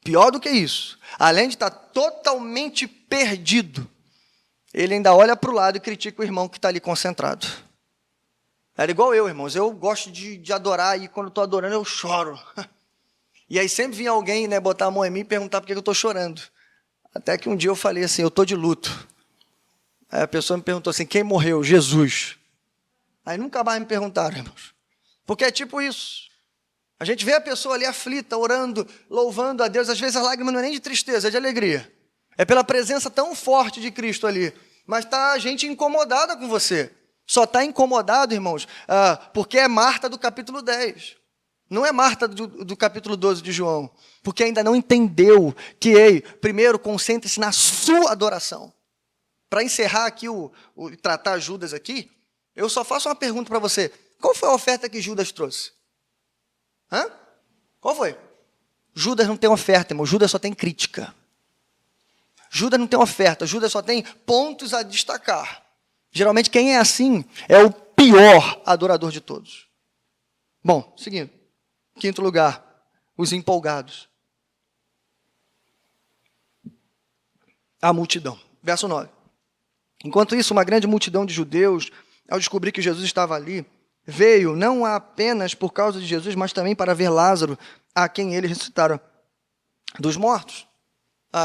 Pior do que isso, além de estar totalmente perdido, ele ainda olha para o lado e critica o irmão que está ali concentrado. Era igual eu, irmãos. Eu gosto de adorar e quando estou adorando eu choro. E aí sempre vinha alguém, né, botar a mão em mim e perguntar por que eu estou chorando. Até que um dia eu falei assim, eu estou de luto. Aí a pessoa me perguntou assim, quem morreu? Jesus. Aí nunca mais me perguntaram, irmãos. Porque é tipo isso. A gente vê a pessoa ali aflita, orando, louvando a Deus. Às vezes a lágrima não é nem de tristeza, é de alegria. É pela presença tão forte de Cristo ali. Mas está a gente incomodada com você. Só está incomodado, irmãos, porque é Marta do capítulo 10. Não é Marta do capítulo 12 de João. Porque ainda não entendeu que, ei, primeiro, concentre-se na sua adoração. Para encerrar aqui, tratar Judas aqui, eu só faço uma pergunta para você. Qual foi a oferta que Judas trouxe? Qual foi? Judas não tem oferta, irmão. Judas só tem crítica. Judas não tem oferta. Judas só tem pontos a destacar. Geralmente, quem é assim é o pior adorador de todos. Bom, seguindo. Quinto lugar, os empolgados. A multidão. Verso 9. Enquanto isso, uma grande multidão de judeus, ao descobrir que Jesus estava ali, veio não apenas por causa de Jesus, mas também para ver Lázaro, a quem eles ressuscitaram dos mortos.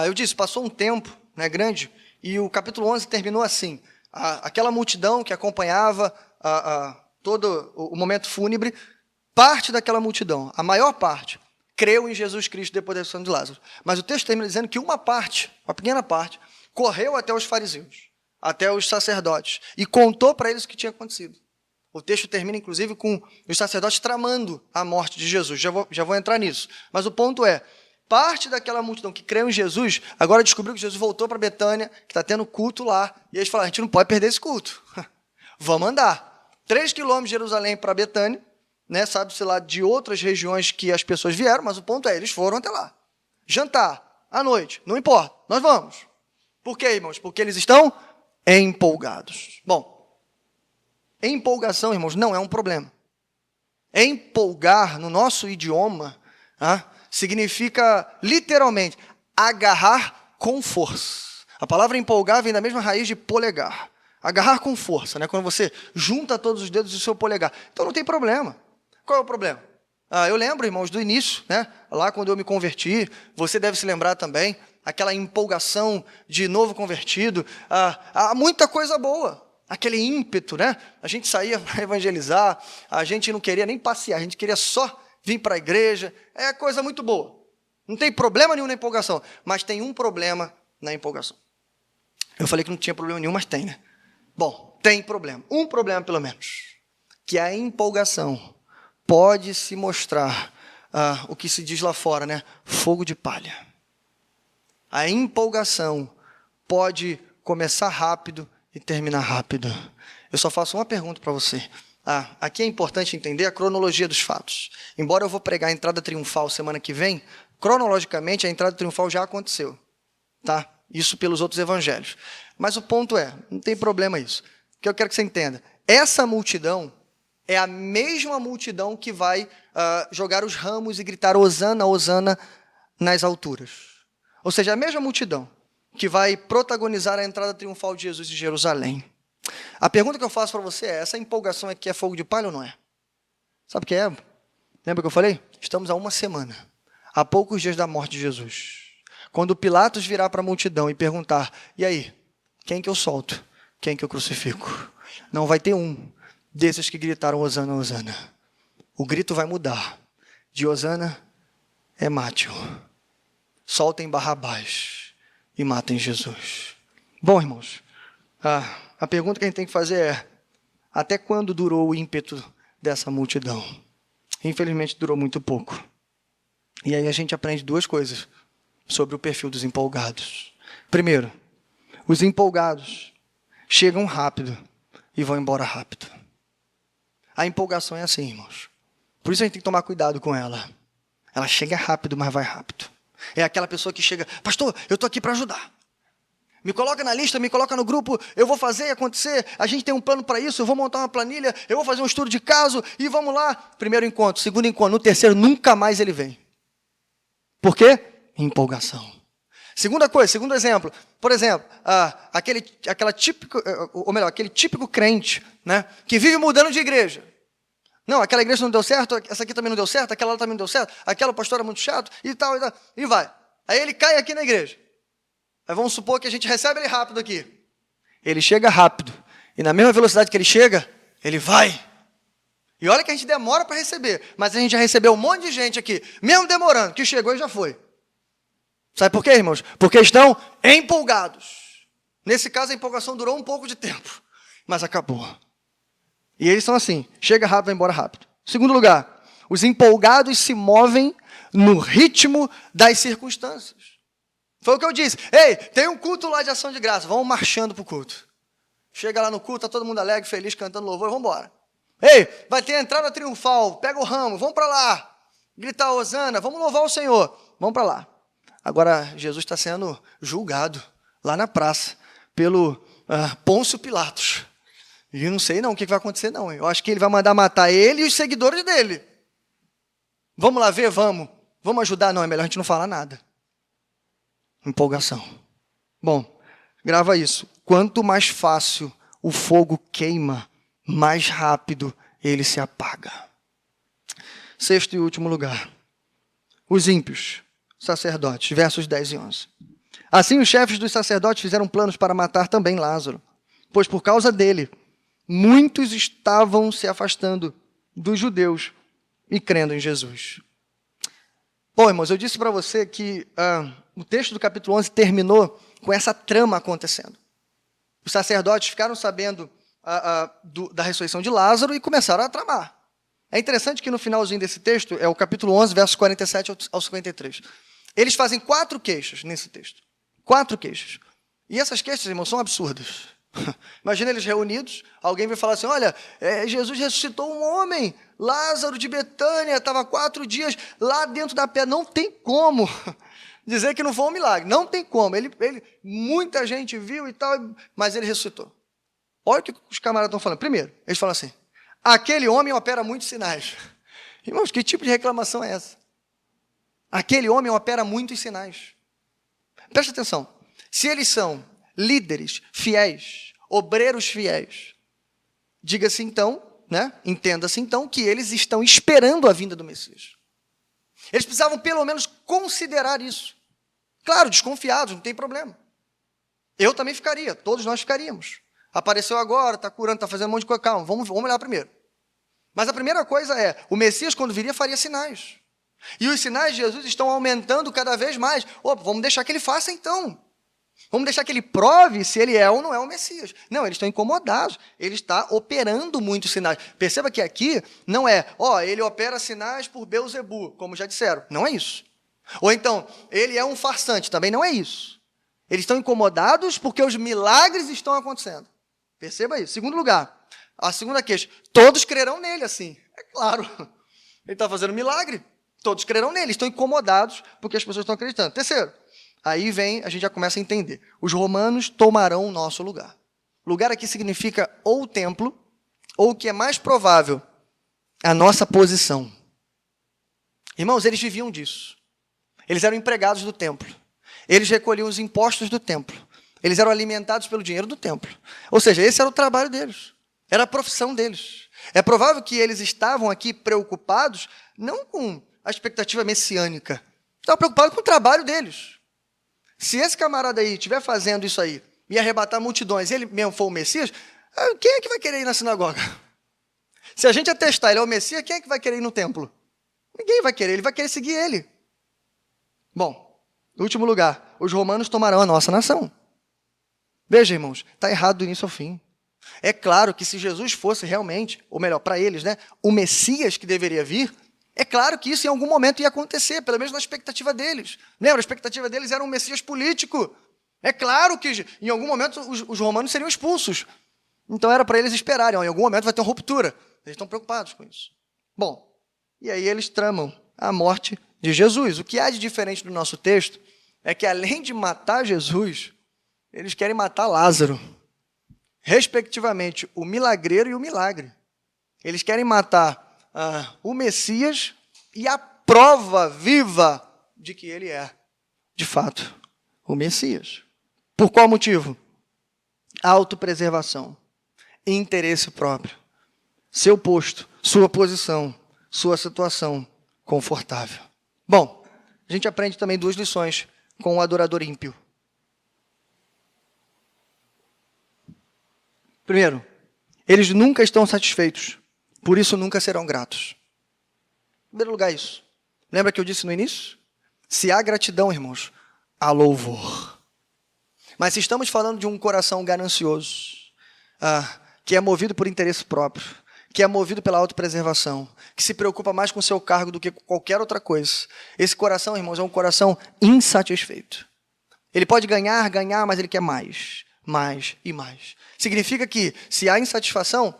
Eu disse, passou um tempo grande, e o capítulo 11 terminou assim. Aquela multidão que acompanhava todo o momento fúnebre, parte daquela multidão, a maior parte, creu em Jesus Cristo depois da ressurreição de Lázaro. Mas o texto termina dizendo que uma pequena parte, correu até os fariseus, até os sacerdotes, e contou para eles o que tinha acontecido. O texto termina, inclusive, com os sacerdotes tramando a morte de Jesus. Já vou entrar nisso. Mas o ponto é, parte daquela multidão que creu em Jesus, agora descobriu que Jesus voltou para Betânia, que está tendo culto lá, e eles falaram, a gente não pode perder esse culto. Vamos andar. 3 quilômetros de Jerusalém para Betânia, sabe-se lá de outras regiões que as pessoas vieram, mas o ponto é, eles foram até lá. Jantar, à noite, não importa, nós vamos. Por quê, irmãos? Porque eles estão empolgados. Bom, empolgação, irmãos, não é um problema. Empolgar, no nosso idioma, significa, literalmente, agarrar com força. A palavra empolgar vem da mesma raiz de polegar. Agarrar com força, quando você junta todos os dedos do seu polegar. Então não tem problema. Qual é o problema? Eu lembro, irmãos, do início, lá quando eu me converti, você deve se lembrar também, aquela empolgação de novo convertido, há muita coisa boa. Aquele ímpeto, A gente saía para evangelizar, a gente não queria nem passear, a gente queria só vir para a igreja. É coisa muito boa. Não tem problema nenhum na empolgação, mas tem um problema na empolgação. Eu falei que não tinha problema nenhum, mas tem, Bom, tem problema. Um problema, pelo menos. Que a empolgação pode se mostrar, o que se diz lá fora, fogo de palha. A empolgação pode começar rápido e terminar rápido. Eu só faço uma pergunta para você. Aqui é importante entender a cronologia dos fatos. Embora eu vou pregar a entrada triunfal semana que vem, cronologicamente a entrada triunfal já aconteceu. Isso pelos outros evangelhos. Mas o ponto é, não tem problema isso. O que eu quero que você entenda. Essa multidão é a mesma multidão que vai jogar os ramos e gritar Hosana, Hosana nas alturas. Ou seja, a mesma multidão que vai protagonizar a entrada triunfal de Jesus em Jerusalém. A pergunta que eu faço para você é, essa empolgação aqui é fogo de palha ou não é? Sabe o que é? Lembra que eu falei? Estamos há uma semana, há poucos dias da morte de Jesus. Quando Pilatos virar para a multidão e perguntar, e aí, quem que eu solto? Quem que eu crucifico? Não vai ter um desses que gritaram Hosana, Hosana. O grito vai mudar. De Hosana é mate-o. Soltem Barrabás e matem Jesus. Bom, irmãos, a pergunta que a gente tem que fazer é, até quando durou o ímpeto dessa multidão? Infelizmente, durou muito pouco. E aí a gente aprende duas coisas sobre o perfil dos empolgados. Primeiro, os empolgados chegam rápido e vão embora rápido. A empolgação é assim, irmãos. Por isso a gente tem que tomar cuidado com ela. Ela chega rápido, mas vai rápido. É aquela pessoa que chega, pastor, eu estou aqui para ajudar. Me coloca na lista, me coloca no grupo, eu vou fazer acontecer, a gente tem um plano para isso, eu vou montar uma planilha, eu vou fazer um estudo de caso e vamos lá. Primeiro encontro, segundo encontro, no terceiro, nunca mais ele vem. Por quê? Empolgação. Segunda coisa, segundo exemplo, por exemplo, aquele típico crente, que vive mudando de igreja. Não, aquela igreja não deu certo, essa aqui também não deu certo, aquela lá também não deu certo, aquela pastor é muito chato e tal, e vai. Aí ele cai aqui na igreja. Aí vamos supor que a gente recebe ele rápido aqui. Ele chega rápido. E na mesma velocidade que ele chega, ele vai. E olha que a gente demora para receber. Mas a gente já recebeu um monte de gente aqui, mesmo demorando, que chegou e já foi. Sabe por quê, irmãos? Porque estão empolgados. Nesse caso, a empolgação durou um pouco de tempo. Mas acabou. E eles são assim, chega rápido, vai embora rápido. Segundo lugar, os empolgados se movem no ritmo das circunstâncias. Foi o que eu disse. Ei, tem um culto lá de ação de graça, vamos marchando para o culto. Chega lá no culto, está todo mundo alegre, feliz, cantando louvor, vamos embora. Ei, vai ter a entrada triunfal, pega o ramo, vamos para lá. Gritar hosana, vamos louvar o Senhor, vamos para lá. Agora, Jesus está sendo julgado lá na praça pelo Pôncio Pilatos. E eu não sei não o que vai acontecer não. Eu acho que ele vai mandar matar ele e os seguidores dele. Vamos lá ver? Vamos. Vamos ajudar? Não, é melhor a gente não falar nada. Empolgação. Bom, grava isso. Quanto mais fácil o fogo queima, mais rápido ele se apaga. Sexto e último lugar. Os ímpios, sacerdotes, versos 10 e 11. Assim os chefes dos sacerdotes fizeram planos para matar também Lázaro, pois por causa dele, muitos estavam se afastando dos judeus e crendo em Jesus. Bom, irmãos, eu disse para você que o texto do capítulo 11 terminou com essa trama acontecendo. Os sacerdotes ficaram sabendo da ressurreição de Lázaro e começaram a tramar. É interessante que no finalzinho desse texto, é o capítulo 11, versos 47 ao 53. Eles fazem 4 queixas nesse texto. 4 queixas. E essas queixas, irmãos, são absurdas. Imagina eles reunidos, alguém vai falar assim, olha, Jesus ressuscitou um homem, Lázaro de Betânia, estava 4 dias lá dentro da pedra. Não tem como dizer que não foi um milagre. Não tem como. Muita gente viu e tal, mas ele ressuscitou. Olha o que os camaradas estão falando. Primeiro, eles falam assim, aquele homem opera muitos sinais. Irmãos, que tipo de reclamação é essa? Aquele homem opera muitos sinais. Presta atenção. Se eles são líderes fiéis, obreiros fiéis, diga-se então, entenda-se então, que eles estão esperando a vinda do Messias. Eles precisavam pelo menos considerar isso. Claro, desconfiados, não tem problema. Eu também ficaria, todos nós ficaríamos. Apareceu agora, está curando, está fazendo um monte de coisa. Calma, vamos olhar primeiro. Mas a primeira coisa é, o Messias, quando viria, faria sinais. E os sinais de Jesus estão aumentando cada vez mais. Vamos deixar que ele faça então. Vamos deixar que ele prove se ele é ou não é o Messias. Não, eles estão incomodados. Ele está operando muitos sinais. Perceba que aqui não é, ele opera sinais por Beelzebu, como já disseram. Não é isso. Ou então, ele é um farsante. Também não é isso. Eles estão incomodados porque os milagres estão acontecendo. Perceba isso. Segundo lugar, a segunda queixa. Todos crerão nele, assim. É claro. Ele está fazendo milagre. Todos crerão nele. Estão incomodados porque as pessoas estão acreditando. Terceiro, aí vem, a gente já começa a entender. Os romanos tomarão o nosso lugar. Lugar aqui significa ou o templo, ou o que é mais provável, a nossa posição. Irmãos, eles viviam disso. Eles eram empregados do templo. Eles recolhiam os impostos do templo. Eles eram alimentados pelo dinheiro do templo. Ou seja, esse era o trabalho deles. Era a profissão deles. É provável que eles estavam aqui preocupados, não com a expectativa messiânica. Estavam preocupados com o trabalho deles. Se esse camarada aí estiver fazendo isso aí, e arrebatar multidões, ele mesmo for o Messias, quem é que vai querer ir na sinagoga? Se a gente atestar ele é o Messias, quem é que vai querer ir no templo? Ninguém vai querer, ele vai querer seguir ele. Bom, em último lugar, os romanos tomarão a nossa nação. Veja, irmãos, está errado do início ao fim. É claro que se Jesus fosse realmente, ou melhor, para eles, o Messias que deveria vir, é claro que isso em algum momento ia acontecer, pelo menos na expectativa deles. Lembra, a expectativa deles era um Messias político. É claro que em algum momento os romanos seriam expulsos. Então era para eles esperarem, em algum momento vai ter uma ruptura. Eles estão preocupados com isso. Bom, e aí eles tramam a morte de Jesus. O que há de diferente do nosso texto é que além de matar Jesus, eles querem matar Lázaro. Respectivamente, o milagreiro e o milagre. Eles querem matar o Messias e a prova viva de que ele é, de fato, o Messias. Por qual motivo? Autopreservação, interesse próprio, seu posto, sua posição, sua situação confortável. Bom, a gente aprende também 2 lições com o adorador ímpio. Primeiro, eles nunca estão satisfeitos, por isso nunca serão gratos. Em primeiro lugar, isso. Lembra que eu disse no início? Se há gratidão, irmãos, há louvor. Mas se estamos falando de um coração ganancioso, que é movido por interesse próprio, que é movido pela autopreservação, que se preocupa mais com o seu cargo do que com qualquer outra coisa. Esse coração, irmãos, é um coração insatisfeito. Ele pode ganhar, mas ele quer mais, mais e mais. Significa que, se há insatisfação,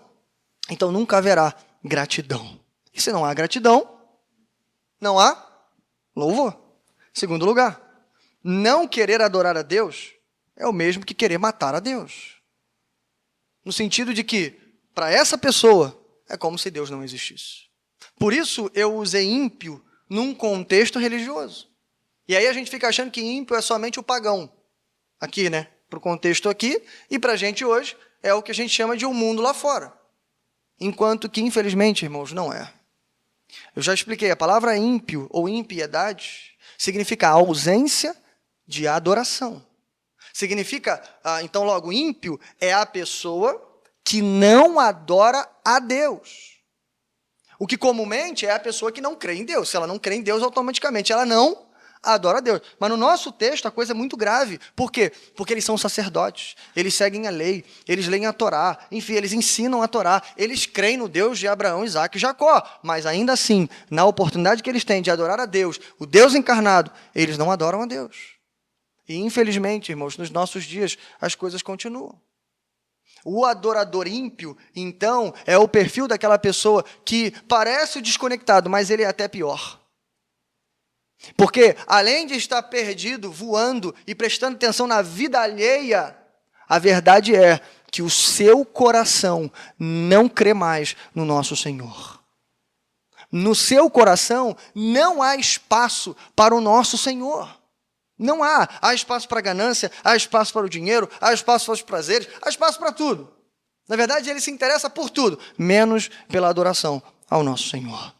então nunca haverá gratidão. E se não há gratidão, não há louvor. Segundo lugar, não querer adorar a Deus é o mesmo que querer matar a Deus. No sentido de que, para essa pessoa, é como se Deus não existisse. Por isso, eu usei ímpio num contexto religioso. E aí a gente fica achando que ímpio é somente o pagão. Aqui, né? Para o contexto aqui, e para a gente hoje, é o que a gente chama de um mundo lá fora. Enquanto que, infelizmente, irmãos, não é. Eu já expliquei, a palavra ímpio ou impiedade significa ausência de adoração. Significa, então, logo, ímpio é a pessoa que não adora a Deus. O que comumente é a pessoa que não crê em Deus. Se ela não crê em Deus, automaticamente ela não adora a Deus. Mas no nosso texto a coisa é muito grave. Por quê? Porque eles são sacerdotes, eles seguem a lei, eles leem a Torá, enfim, eles ensinam a Torá, eles creem no Deus de Abraão, Isaque e Jacó. Mas ainda assim, na oportunidade que eles têm de adorar a Deus, o Deus encarnado, eles não adoram a Deus. E infelizmente, irmãos, nos nossos dias as coisas continuam. O adorador ímpio, então, é o perfil daquela pessoa que parece desconectado, mas ele é até pior. Porque, além de estar perdido, voando e prestando atenção na vida alheia, a verdade é que o seu coração não crê mais no nosso Senhor. No seu coração não há espaço para o nosso Senhor. Não há. Há espaço para a ganância, há espaço para o dinheiro, há espaço para os prazeres, há espaço para tudo. Na verdade, ele se interessa por tudo, menos pela adoração ao nosso Senhor.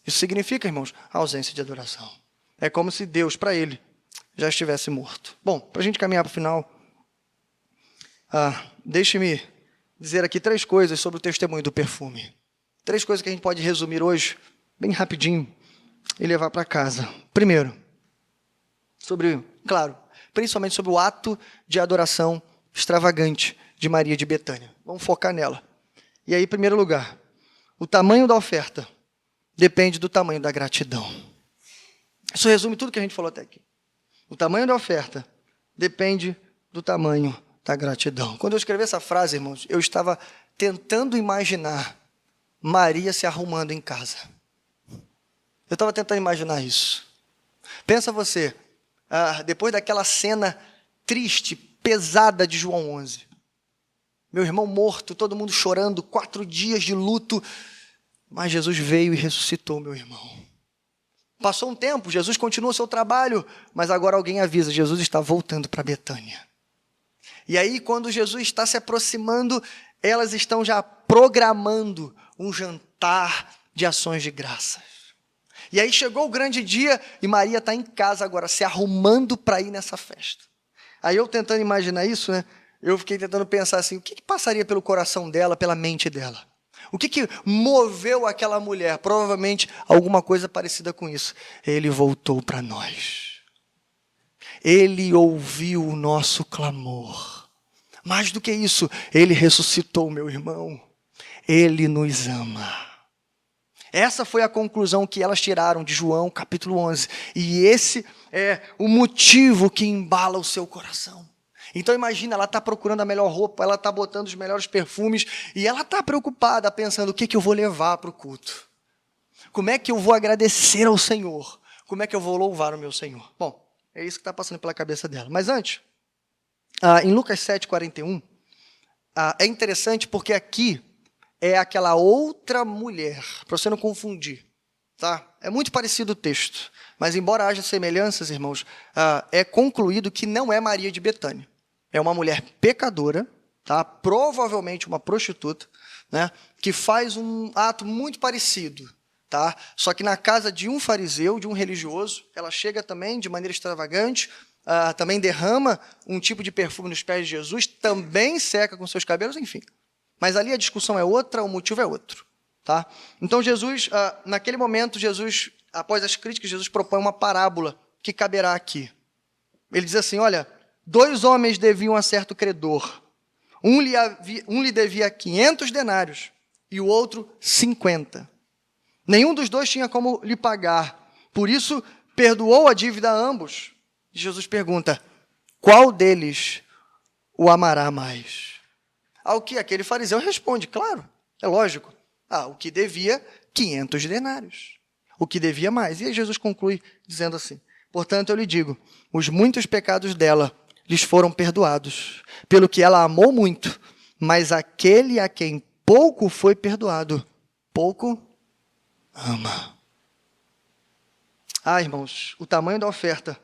Isso significa, irmãos, a ausência de adoração. É como se Deus, para ele, já estivesse morto. Bom, para a gente caminhar para o final, deixe-me dizer aqui 3 coisas sobre o testemunho do perfume. 3 coisas que a gente pode resumir hoje, bem rapidinho, e levar para casa. Primeiro, principalmente sobre o ato de adoração extravagante de Maria de Betânia. Vamos focar nela. E aí, em primeiro lugar, o tamanho da oferta depende do tamanho da gratidão. Isso resume tudo que a gente falou até aqui. O tamanho da oferta depende do tamanho da gratidão. Quando eu escrevi essa frase, irmãos, eu estava tentando imaginar Maria se arrumando em casa. Eu estava tentando imaginar isso. Pensa você, depois daquela cena triste, pesada de João 11. Meu irmão morto, todo mundo chorando, 4 dias de luto. Mas Jesus veio e ressuscitou meu irmão. Passou um tempo, Jesus continua o seu trabalho, mas agora alguém avisa, Jesus está voltando para Betânia. E aí, quando Jesus está se aproximando, elas estão já programando um jantar de ações de graças. E aí chegou o grande dia e Maria está em casa agora, se arrumando para ir nessa festa. Aí eu tentando imaginar isso, né? Eu fiquei tentando pensar assim, o que passaria pelo coração dela, pela mente dela? O que moveu aquela mulher? Provavelmente alguma coisa parecida com isso. Ele voltou para nós. Ele ouviu o nosso clamor. Mais do que isso, ele ressuscitou meu irmão. Ele nos ama. Essa foi a conclusão que elas tiraram de João, capítulo 11. E esse é o motivo que embala o seu coração. Então imagina, ela está procurando a melhor roupa, ela está botando os melhores perfumes, e ela está preocupada, pensando, o que eu vou levar para o culto? Como é que eu vou agradecer ao Senhor? Como é que eu vou louvar o meu Senhor? Bom, é isso que está passando pela cabeça dela. Mas antes, em Lucas 7,41, é interessante porque aqui é aquela outra mulher, para você não confundir, tá? É muito parecido o texto, mas embora haja semelhanças, irmãos, é concluído que não é Maria de Betânia. É uma mulher pecadora, tá? Provavelmente uma prostituta, né? Que faz um ato muito parecido, tá? Só que na casa de um fariseu, de um religioso, ela chega também de maneira extravagante, também derrama um tipo de perfume nos pés de Jesus, também seca com seus cabelos, enfim. Mas ali a discussão é outra, o motivo é outro. Tá? Então Jesus, naquele momento, Jesus, após as críticas, Jesus propõe uma parábola que caberá aqui. Ele diz assim, olha, 2 homens deviam a certo credor. Um lhe devia 500 denários e o outro 50. Nenhum dos dois tinha como lhe pagar. Por isso, perdoou a dívida a ambos. E Jesus pergunta, qual deles o amará mais? Ao que aquele fariseu responde, claro, é lógico. O que devia 500 denários. O que devia mais. E aí Jesus conclui dizendo assim, portanto eu lhe digo, os muitos pecados dela lhes foram perdoados, pelo que ela amou muito, mas aquele a quem pouco foi perdoado, pouco ama. Irmãos, o tamanho da oferta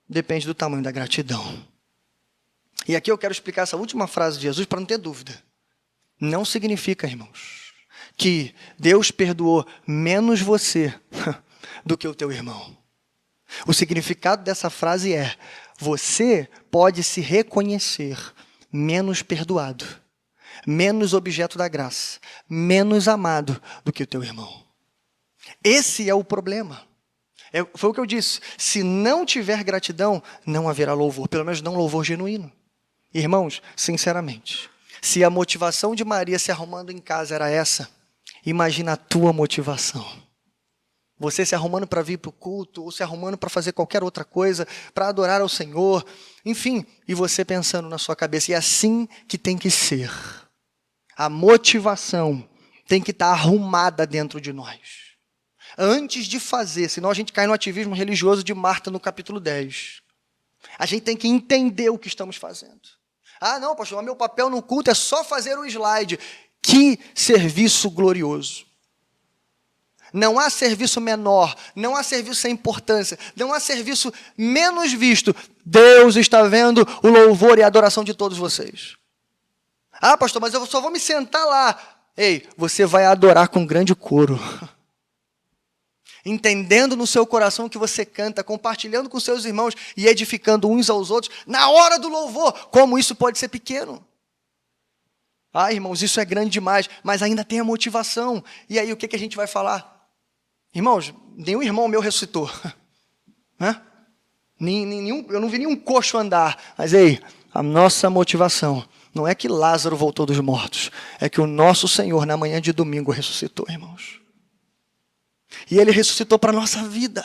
depende do tamanho da gratidão. E aqui eu quero explicar essa última frase de Jesus para não ter dúvida. Não significa, irmãos, que Deus perdoou menos você do que o teu irmão. O significado dessa frase é, você pode se reconhecer menos perdoado, menos objeto da graça, menos amado do que o teu irmão. Esse é o problema. Foi o que eu disse, se não tiver gratidão, não haverá louvor, pelo menos não louvor genuíno. Irmãos, sinceramente, se a motivação de Maria se arrumando em casa era essa, imagina a tua motivação. Você se arrumando para vir para o culto, ou se arrumando para fazer qualquer outra coisa, para adorar ao Senhor, enfim, e você pensando na sua cabeça, e é assim que tem que ser. A motivação tem que estar arrumada dentro de nós. Antes de fazer, senão a gente cai no ativismo religioso de Marta no capítulo 10. A gente tem que entender o que estamos fazendo. Não, pastor, meu papel no culto é só fazer um slide. Que serviço glorioso. Não há serviço menor, não há serviço sem importância, não há serviço menos visto. Deus está vendo o louvor e a adoração de todos vocês. Pastor, mas eu só vou me sentar lá. Ei, você vai adorar com grande coro. Entendendo no seu coração que você canta, compartilhando com seus irmãos e edificando uns aos outros, na hora do louvor, como isso pode ser pequeno. Irmãos, isso é grande demais, mas ainda tem a motivação. E aí, o que a gente vai falar? Irmãos, nenhum irmão meu ressuscitou. Eu não vi nenhum coxo andar. Mas, a nossa motivação não é que Lázaro voltou dos mortos, é que o nosso Senhor, na manhã de domingo, ressuscitou, irmãos. E Ele ressuscitou para a nossa vida.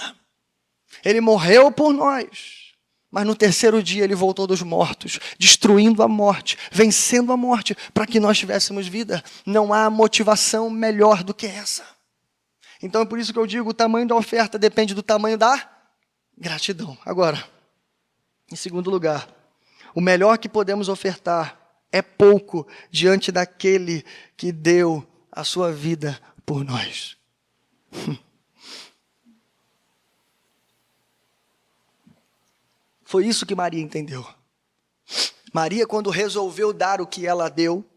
Ele morreu por nós. Mas no terceiro dia Ele voltou dos mortos, destruindo a morte, vencendo a morte, para que nós tivéssemos vida. Não há motivação melhor do que essa. Então é por isso que eu digo, o tamanho da oferta depende do tamanho da gratidão. Agora, em segundo lugar, o melhor que podemos ofertar é pouco diante daquele que deu a sua vida por nós. Foi isso que Maria entendeu. Maria, quando resolveu dar o que ela deu,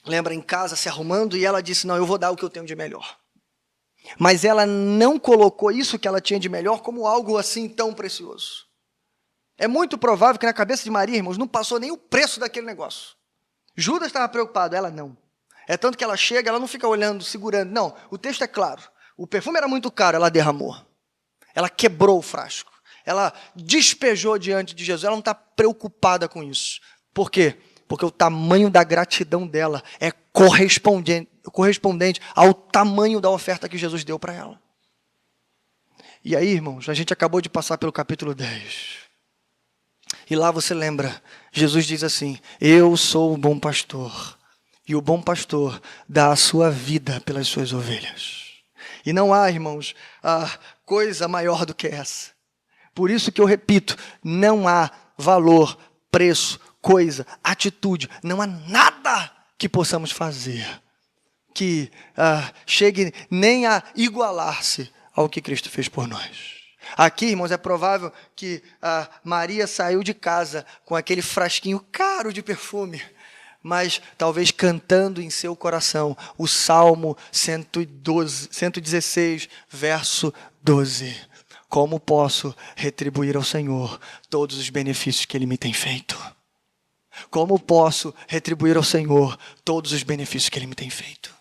lembra em casa se arrumando, e ela disse, não, eu vou dar o que eu tenho de melhor. Mas ela não colocou isso que ela tinha de melhor como algo assim tão precioso. É muito provável que na cabeça de Maria, irmãos, não passou nem o preço daquele negócio. Judas estava preocupado, ela não. É tanto que ela chega, ela não fica olhando, segurando. Não, o texto é claro. O perfume era muito caro, ela derramou. Ela quebrou o frasco. Ela despejou diante de Jesus. Ela não está preocupada com isso. Por quê? Porque o tamanho da gratidão dela é correspondente ao tamanho da oferta que Jesus deu para ela. E aí, irmãos, a gente acabou de passar pelo capítulo 10. E lá você lembra, Jesus diz assim, eu sou o bom pastor. E o bom pastor dá a sua vida pelas suas ovelhas. E não há, irmãos, coisa maior do que essa. Por isso que eu repito, não há valor, preço, coisa, atitude, não há nada que possamos fazer que chegue nem a igualar-se ao que Cristo fez por nós. Aqui, irmãos, é provável que Maria saiu de casa com aquele frasquinho caro de perfume, mas talvez cantando em seu coração o Salmo 116, verso 12. Como posso retribuir ao Senhor todos os benefícios que Ele me tem feito? Como posso retribuir ao Senhor todos os benefícios que Ele me tem feito?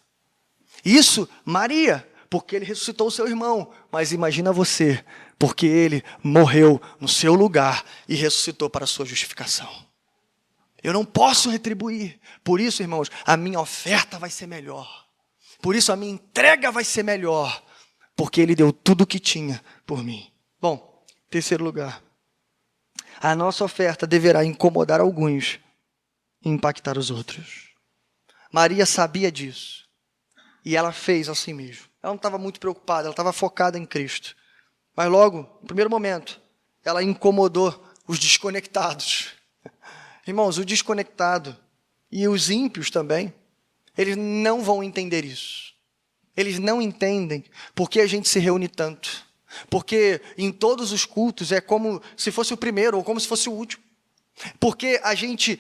Isso, Maria, porque Ele ressuscitou o seu irmão. Mas imagina você, porque Ele morreu no seu lugar e ressuscitou para a sua justificação. Eu não posso retribuir. Por isso, irmãos, a minha oferta vai ser melhor. Por isso a minha entrega vai ser melhor. Porque ele deu tudo o que tinha por mim. Bom, terceiro lugar. A nossa oferta deverá incomodar alguns e impactar os outros. Maria sabia disso. E ela fez assim mesmo. Ela não estava muito preocupada, ela estava focada em Cristo. Mas logo, no primeiro momento, ela incomodou os desconectados. Irmãos, o desconectado e os ímpios também, eles não vão entender isso. Eles não entendem por que a gente se reúne tanto. Porque em todos os cultos é como se fosse o primeiro ou como se fosse o último. Porque a gente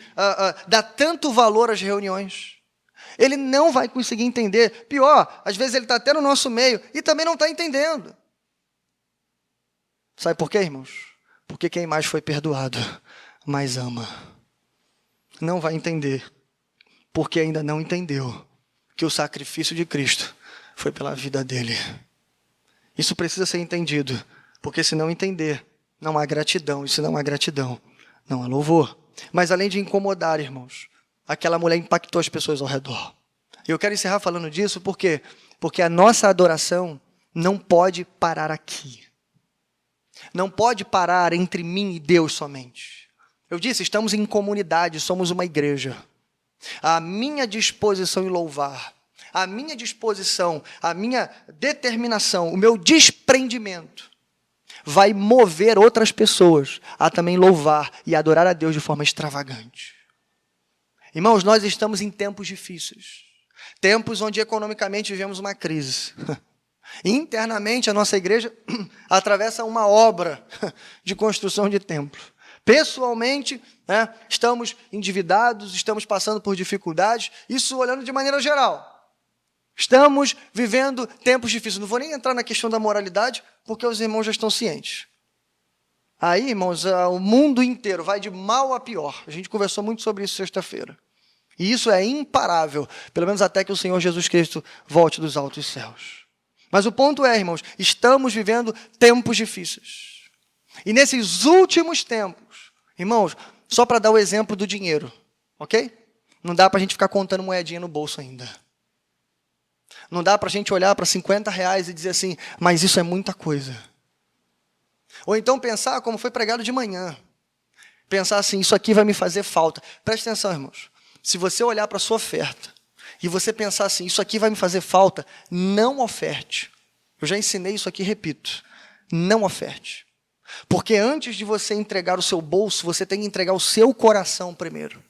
dá tanto valor às reuniões. Ele não vai conseguir entender. Pior, às vezes ele está até no nosso meio e também não está entendendo. Sabe por quê, irmãos? Porque quem mais foi perdoado, mais ama. Não vai entender, porque ainda não entendeu que o sacrifício de Cristo foi pela vida dele. Isso precisa ser entendido, porque se não entender, não há gratidão, e se não há gratidão, não há louvor. Mas além de incomodar, irmãos, aquela mulher impactou as pessoas ao redor. E eu quero encerrar falando disso, por quê? Porque a nossa adoração não pode parar aqui. Não pode parar entre mim e Deus somente. Eu disse, estamos em comunidade, somos uma igreja. A minha disposição em louvar, a minha disposição, a minha determinação, o meu desprendimento vai mover outras pessoas a também louvar e adorar a Deus de forma extravagante. Irmãos, nós estamos em tempos difíceis. Tempos onde economicamente vivemos uma crise. Internamente, a nossa igreja atravessa uma obra de construção de templo. Pessoalmente, estamos endividados, estamos passando por dificuldades, isso olhando de maneira geral. Estamos vivendo tempos difíceis. Não vou nem entrar na questão da moralidade, porque os irmãos já estão cientes. Aí, irmãos, o mundo inteiro vai de mal a pior. A gente conversou muito sobre isso sexta-feira. E isso é imparável, pelo menos até que o Senhor Jesus Cristo volte dos altos céus. Mas o ponto é, irmãos, estamos vivendo tempos difíceis. E nesses últimos tempos, irmãos, só para dar o exemplo do dinheiro, ok? Não dá para a gente ficar contando moedinha no bolso ainda. Não dá para a gente olhar para R$50 e dizer assim, mas isso é muita coisa. Ou então pensar como foi pregado de manhã. Pensar assim, isso aqui vai me fazer falta. Preste atenção, irmãos. Se você olhar para a sua oferta e você pensar assim, isso aqui vai me fazer falta, não oferte. Eu já ensinei isso aqui, repito. Não oferte. Porque antes de você entregar o seu bolso, você tem que entregar o seu coração primeiro.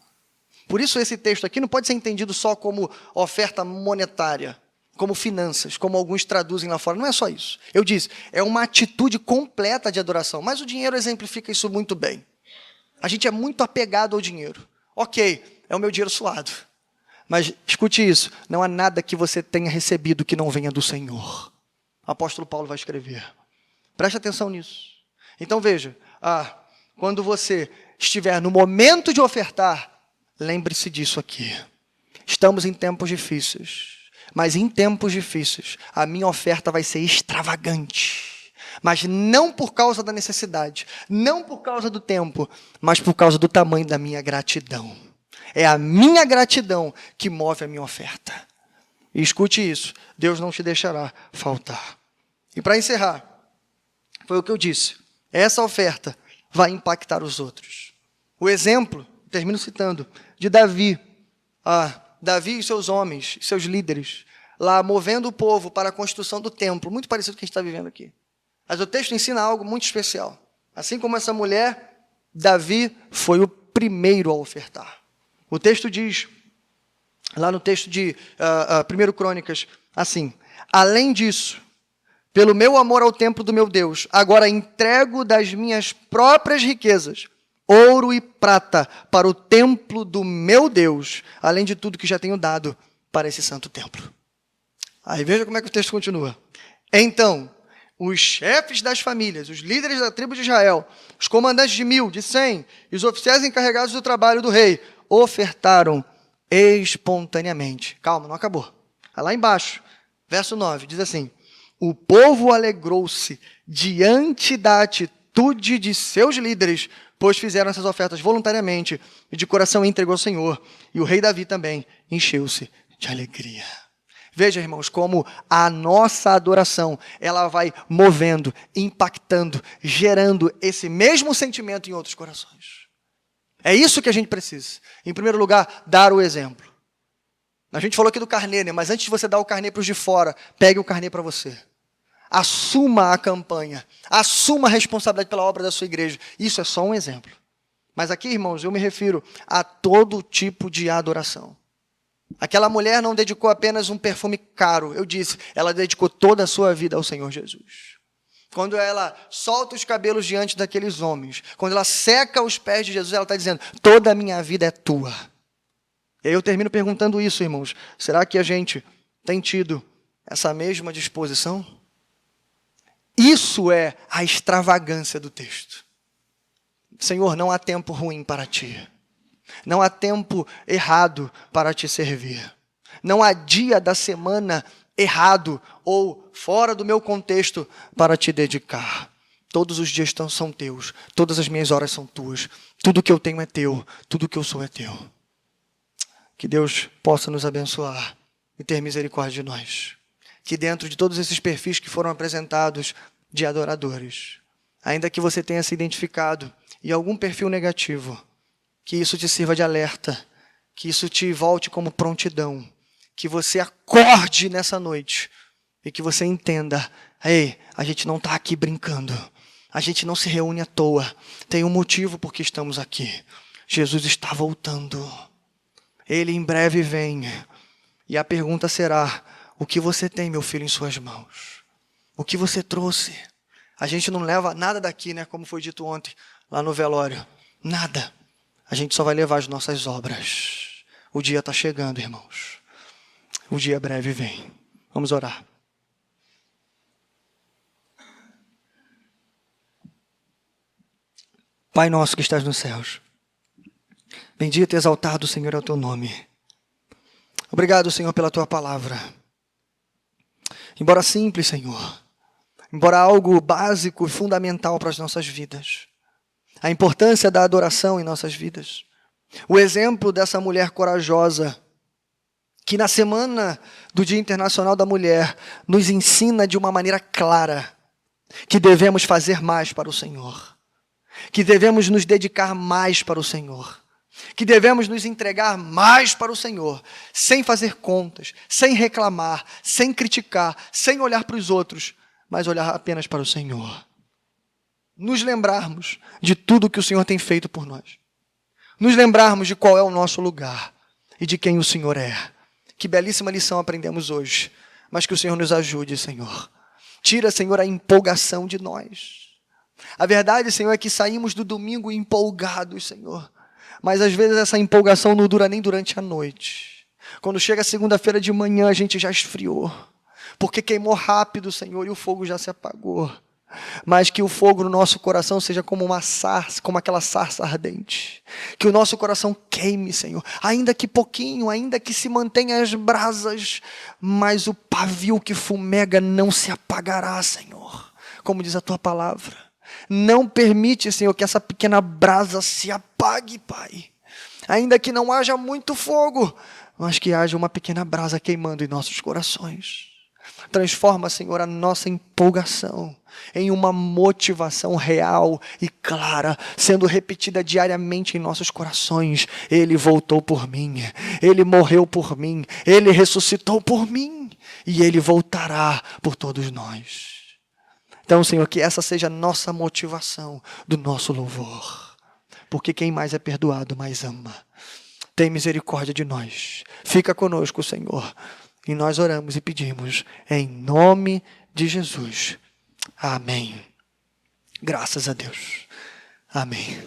Por isso esse texto aqui não pode ser entendido só como oferta monetária, como finanças, como alguns traduzem lá fora. Não é só isso. Eu disse, é uma atitude completa de adoração. Mas o dinheiro exemplifica isso muito bem. A gente é muito apegado ao dinheiro. Ok, é o meu dinheiro suado. Mas escute isso, não há nada que você tenha recebido que não venha do Senhor. O apóstolo Paulo vai escrever. Preste atenção nisso. Então veja, quando você estiver no momento de ofertar, lembre-se disso aqui. Estamos em tempos difíceis, mas em tempos difíceis, a minha oferta vai ser extravagante. Mas não por causa da necessidade, não por causa do tempo, mas por causa do tamanho da minha gratidão. É a minha gratidão que move a minha oferta. E escute isso, Deus não te deixará faltar. E para encerrar, foi o que eu disse, essa oferta vai impactar os outros. O exemplo, termino citando, de Davi. Davi e seus homens, seus líderes, lá movendo o povo para a construção do templo, muito parecido com o que a gente está vivendo aqui. Mas o texto ensina algo muito especial. Assim como essa mulher, Davi foi o primeiro a ofertar. O texto diz, lá no texto de 1 Crônicas, assim, além disso, pelo meu amor ao templo do meu Deus, agora entrego das minhas próprias riquezas, ouro e prata, para o templo do meu Deus, além de tudo que já tenho dado para esse santo templo. Aí veja como é que o texto continua. Então, os chefes das famílias, os líderes da tribo de Israel, os comandantes de 1000, de 100, e os oficiais encarregados do trabalho do rei, ofertaram espontaneamente. Calma, não acabou. Lá embaixo, verso 9, diz assim, o povo alegrou-se diante da atitude atitude de seus líderes, pois fizeram essas ofertas voluntariamente e de coração entregou ao Senhor. E o rei Davi também encheu-se de alegria. Veja, irmãos, como a nossa adoração, ela vai movendo, impactando, gerando esse mesmo sentimento em outros corações. É isso que a gente precisa. Em primeiro lugar, dar o exemplo. A gente falou aqui do carnê, né? Mas antes de você dar o carnê para os de fora, pegue o carnê para você. Assuma a campanha. Assuma a responsabilidade pela obra da sua igreja. Isso é só um exemplo. Mas aqui, irmãos, eu me refiro a todo tipo de adoração. Aquela mulher não dedicou apenas um perfume caro. Eu disse, ela dedicou toda a sua vida ao Senhor Jesus. Quando ela solta os cabelos diante daqueles homens, quando ela seca os pés de Jesus, ela está dizendo, toda a minha vida é tua. E aí eu termino perguntando isso, irmãos. Será que a gente tem tido essa mesma disposição? Isso é a extravagância do texto. Senhor, não há tempo ruim para ti. Não há tempo errado para te servir. Não há dia da semana errado ou fora do meu contexto para te dedicar. Todos os dias são teus. Todas as minhas horas são tuas. Tudo que eu tenho é teu. Tudo que eu sou é teu. Que Deus possa nos abençoar e ter misericórdia de nós. Que dentro de todos esses perfis que foram apresentados de adoradores, ainda que você tenha se identificado em algum perfil negativo, que isso te sirva de alerta, que isso te volte como prontidão, que você acorde nessa noite e que você entenda, ei, a gente não está aqui brincando, a gente não se reúne à toa, tem um motivo por que estamos aqui. Jesus está voltando, Ele em breve vem, e a pergunta será, o que você tem, meu filho, em suas mãos? O que você trouxe? A gente não leva nada daqui, né? Como foi dito ontem, lá no velório. Nada. A gente só vai levar as nossas obras. O dia está chegando, irmãos. O dia breve vem. Vamos orar. Pai nosso que estás nos céus, bendito e exaltado, Senhor, é o teu nome. Obrigado, Senhor, pela tua palavra. Embora simples, Senhor, embora algo básico e fundamental para as nossas vidas, a importância da adoração em nossas vidas, o exemplo dessa mulher corajosa, que na semana do Dia Internacional da Mulher, nos ensina de uma maneira clara, que devemos fazer mais para o Senhor, que devemos nos dedicar mais para o Senhor, que devemos nos entregar mais para o Senhor, sem fazer contas, sem reclamar, sem criticar, sem olhar para os outros, mas olhar apenas para o Senhor. Nos lembrarmos de tudo que o Senhor tem feito por nós. Nos lembrarmos de qual é o nosso lugar e de quem o Senhor é. Que belíssima lição aprendemos hoje, mas que o Senhor nos ajude, Senhor. Tira, Senhor, a empolgação de nós. A verdade, Senhor, é que saímos do domingo empolgados, Senhor. Mas às vezes essa empolgação não dura nem durante a noite. Quando chega a segunda-feira de manhã, a gente já esfriou. Porque queimou rápido, Senhor, e o fogo já se apagou. Mas que o fogo no nosso coração seja como uma sarça, como aquela sarça ardente. Que o nosso coração queime, Senhor. Ainda que pouquinho, ainda que se mantenha as brasas, mas o pavio que fumega não se apagará, Senhor. Como diz a tua palavra. Não permite, Senhor, que essa pequena brasa se apague, Pai. Ainda que não haja muito fogo, mas que haja uma pequena brasa queimando em nossos corações. Transforma, Senhor, a nossa empolgação em uma motivação real e clara, sendo repetida diariamente em nossos corações. Ele voltou por mim, Ele morreu por mim, Ele ressuscitou por mim e Ele voltará por todos nós. Então, Senhor, que essa seja a nossa motivação do nosso louvor. Porque quem mais é perdoado, mais ama. Tem misericórdia de nós. Fica conosco, Senhor. E nós oramos e pedimos em nome de Jesus. Amém. Graças a Deus. Amém.